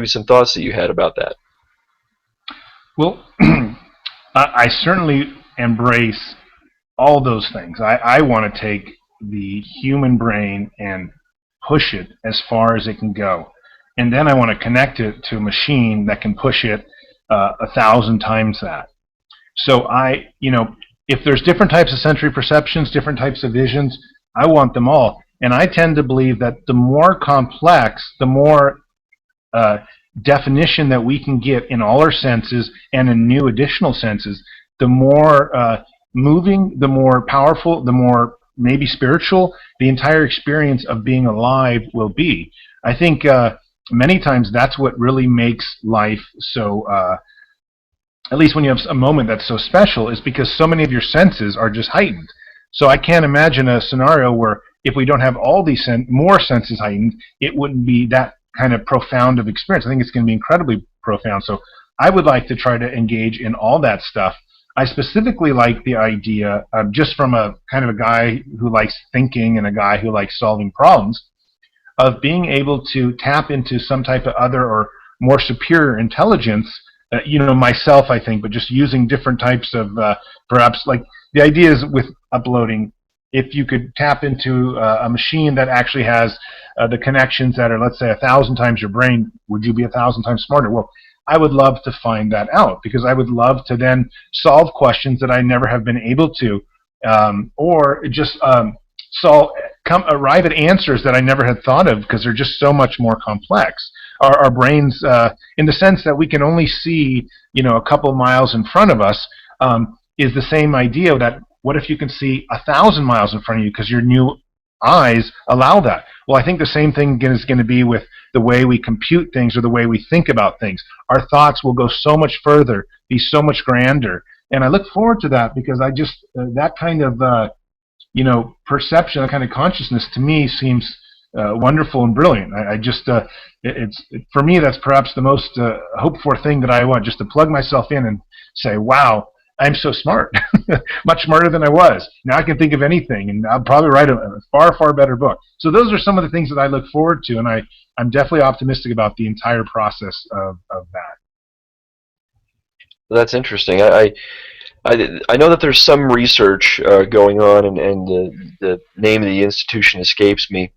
some thoughts that you had about that. Well, I certainly embrace all those things. I want to take the human brain and push it as far as it can go. And then I want to connect it to a machine that can push it 1,000 times that. So if there's different types of sensory perceptions, different types of visions, I want them all. And I tend to believe that the more complex, the more definition that we can get in all our senses and in new additional senses, the more moving, the more powerful, the more maybe spiritual the entire experience of being alive will be. I think many times that's what really makes life so, at least when you have a moment that's so special, is because so many of your senses are just heightened. So I can't imagine a scenario where if we don't have all these more senses heightened, it wouldn't be that kind of profound of experience. I think it's going to be incredibly profound. So I would like to try to engage in all that stuff. I specifically like the idea, just from a kind of a guy who likes thinking and a guy who likes solving problems, of being able to tap into some type of other or more superior intelligence, myself, I think, but just using different types of, perhaps, like, the idea is with uploading, if you could tap into a machine that actually has the connections that are, let's say, 1,000 times your brain, would you be 1,000 times smarter? Well, I would love to find that out, because I would love to then solve questions that I never have been able to, or just arrive at answers that I never had thought of, because they're just so much more complex. Our brains, in the sense that we can only see, a couple miles in front of us, is the same idea that what if you can see 1,000 miles in front of you because your new eyes allow that? Well, I think the same thing is going to be with the way we compute things or the way we think about things. Our thoughts will go so much further, be so much grander. And I look forward to that, because I just, that kind of, perception, that kind of consciousness to me seems wonderful and brilliant. I just, for me, that's perhaps the most hoped for thing that I want, just to plug myself in and say, wow, I'm so smart, much smarter than I was. Now I can think of anything, and I'll probably write a far, far better book. So those are some of the things that I look forward to, and I'm definitely optimistic about the entire process of that. That's interesting. I know that there's some research going on, and the name of the institution escapes me,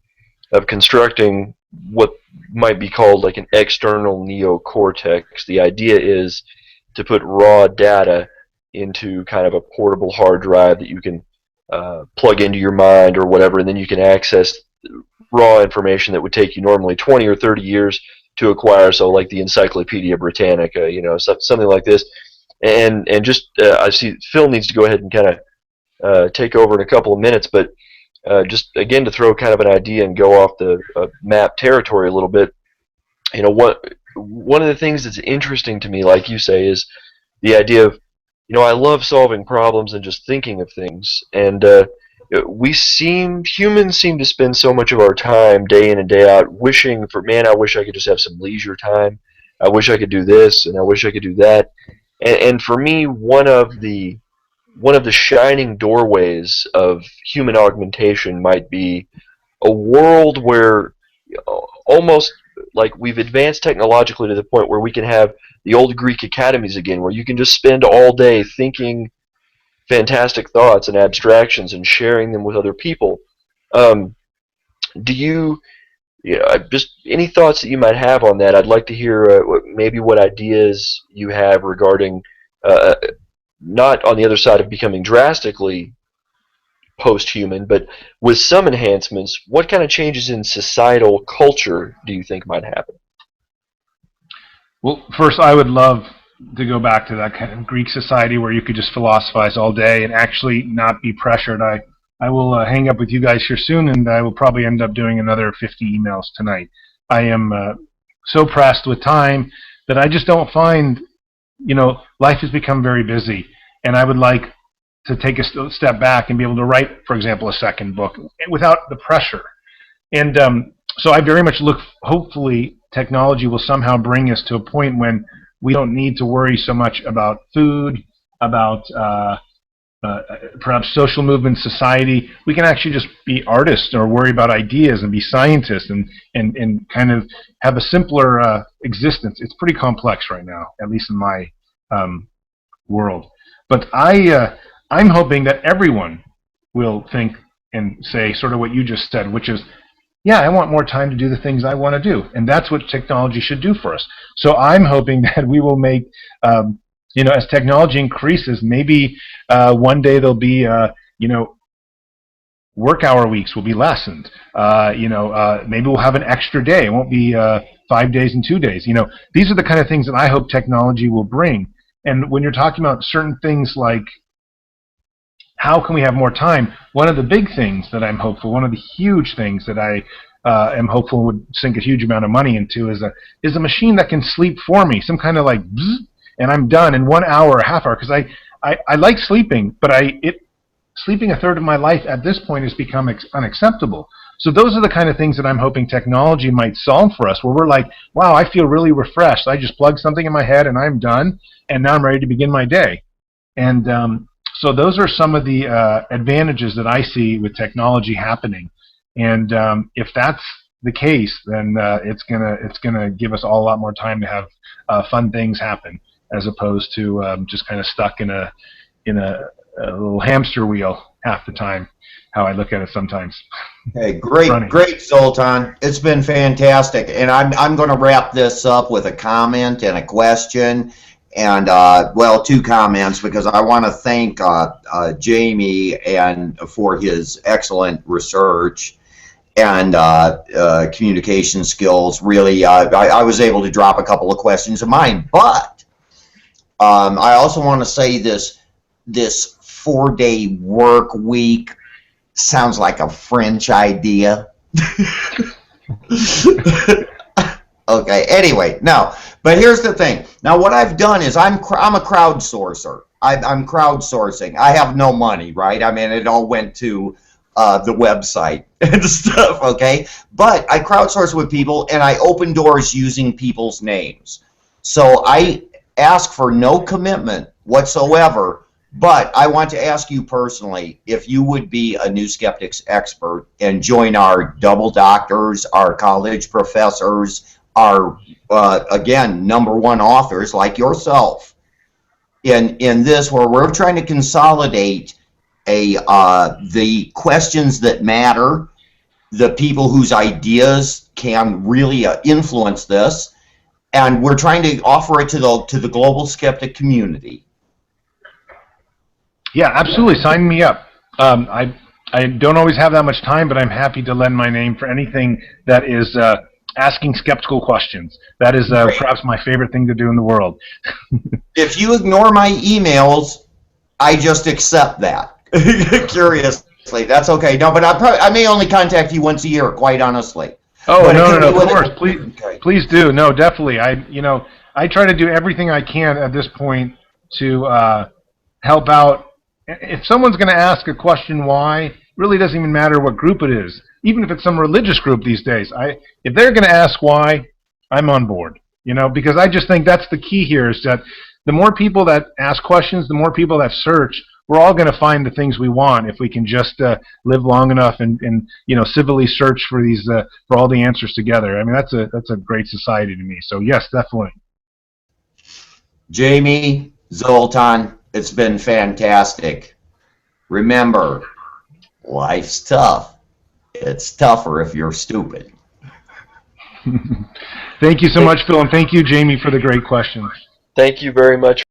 of constructing what might be called like an external neocortex. The idea is to put raw data into kind of a portable hard drive that you can plug into your mind or whatever, and then you can access raw information that would take you normally 20 or 30 years to acquire. So like the Encyclopedia Britannica, something like this. And just I see Phil needs to go ahead and kind of take over in a couple of minutes, but just again to throw kind of an idea and go off the map territory a little bit. One of the things that's interesting to me, like you say, is the idea of, I love solving problems and just thinking of things. And humans seem to spend so much of our time, day in and day out, wishing for, man, I wish I could just have some leisure time. I wish I could do this, and I wish I could do that. And for me, one of the shining doorways of human augmentation might be a world where almost like we've advanced technologically to the point where we can have the old Greek academies again, where you can just spend all day thinking fantastic thoughts and abstractions and sharing them with other people. Do you, just any thoughts that you might have on that? I'd like to hear maybe what ideas you have regarding not on the other side of becoming drastically post-human, but with some enhancements. What kind of changes in societal culture do you think might happen? Well, first, I would love to go back to that kind of Greek society where you could just philosophize all day and actually not be pressured. I will hang up with you guys here soon, and I will probably end up doing another 50 emails tonight. I am so pressed with time that I just don't find, life has become very busy, and I would like to take a step back and be able to write, for example, a second book without the pressure. And so I very much hopefully technology will somehow bring us to a point when we don't need to worry so much about food, about perhaps social movement, society. We can actually just be artists or worry about ideas and be scientists and kind of have a simpler existence. It's pretty complex right now, at least in my world. But I'm hoping that everyone will think and say sort of what you just said, which is, yeah, I want more time to do the things I want to do. And that's what technology should do for us. So I'm hoping that we will make, as technology increases, maybe one day there'll be, work hour weeks will be lessened. Maybe we'll have an extra day. It won't be 5 days and 2 days. These are the kind of things that I hope technology will bring. And when you're talking about certain things like, how can we have more time? One of the big things that I'm hopeful, one of the huge things that I am hopeful would sink a huge amount of money into is a machine that can sleep for me, some kind of like, bzz, and I'm done in 1 hour or a half hour. Because I like sleeping, but sleeping a third of my life at this point has become unacceptable. So those are the kind of things that I'm hoping technology might solve for us, where we're like, wow, I feel really refreshed. I just plug something in my head and I'm done, and now I'm ready to begin my day. And so those are some of the advantages that I see with technology happening. And if that's the case, then it's gonna give us all a lot more time to have fun things happen, as opposed to just kind of stuck in a little hamster wheel half the time. How I look at it sometimes. Hey, great, Zoltan. It's been fantastic, and I'm going to wrap this up with a comment and a question. And, two comments, because I want to thank Jamie for his excellent research and communication skills. Really, I was able to drop a couple of questions of mine. But I also want to say this 4-day work week sounds like a French idea. Okay, anyway, no. But here's the thing. Now, what I've done is I'm a crowdsourcer. I'm crowdsourcing. I have no money, right? I mean, it all went to the website and stuff, okay? But I crowdsource with people, and I open doors using people's names. So I ask for no commitment whatsoever, but I want to ask you personally if you would be a New Skeptics expert and join our double doctors, our college professors, our again, #1 authors like yourself in this, where we're trying to consolidate the questions that matter, the people whose ideas can really influence this, and we're trying to offer it to the global skeptic community. Yeah, absolutely. Sign me up. I don't always have that much time, but I'm happy to lend my name for anything that is asking skeptical questions. That is perhaps my favorite thing to do in the world. If you ignore my emails, I just accept that. Curiously, that's okay. No, but I may only contact you once a year, quite honestly. Oh, But no, it no, could no, be of course. Please, okay. please do. No, definitely. I try to do everything I can at this point to help out. If someone's going to ask a question why, it really doesn't even matter what group it is. Even if it's some religious group these days, if they're going to ask why, I'm on board. Because I just think that's the key here is that the more people that ask questions, the more people that search, we're all going to find the things we want if we can just live long enough and civilly search for these for all the answers together. I mean, that's a great society to me. So yes, definitely. Jamie, Zoltan, it's been fantastic. Remember, life's tough. It's tougher if you're stupid. Thank you so much, Phil, and thank you, Jamie, for the great questions. Thank you very much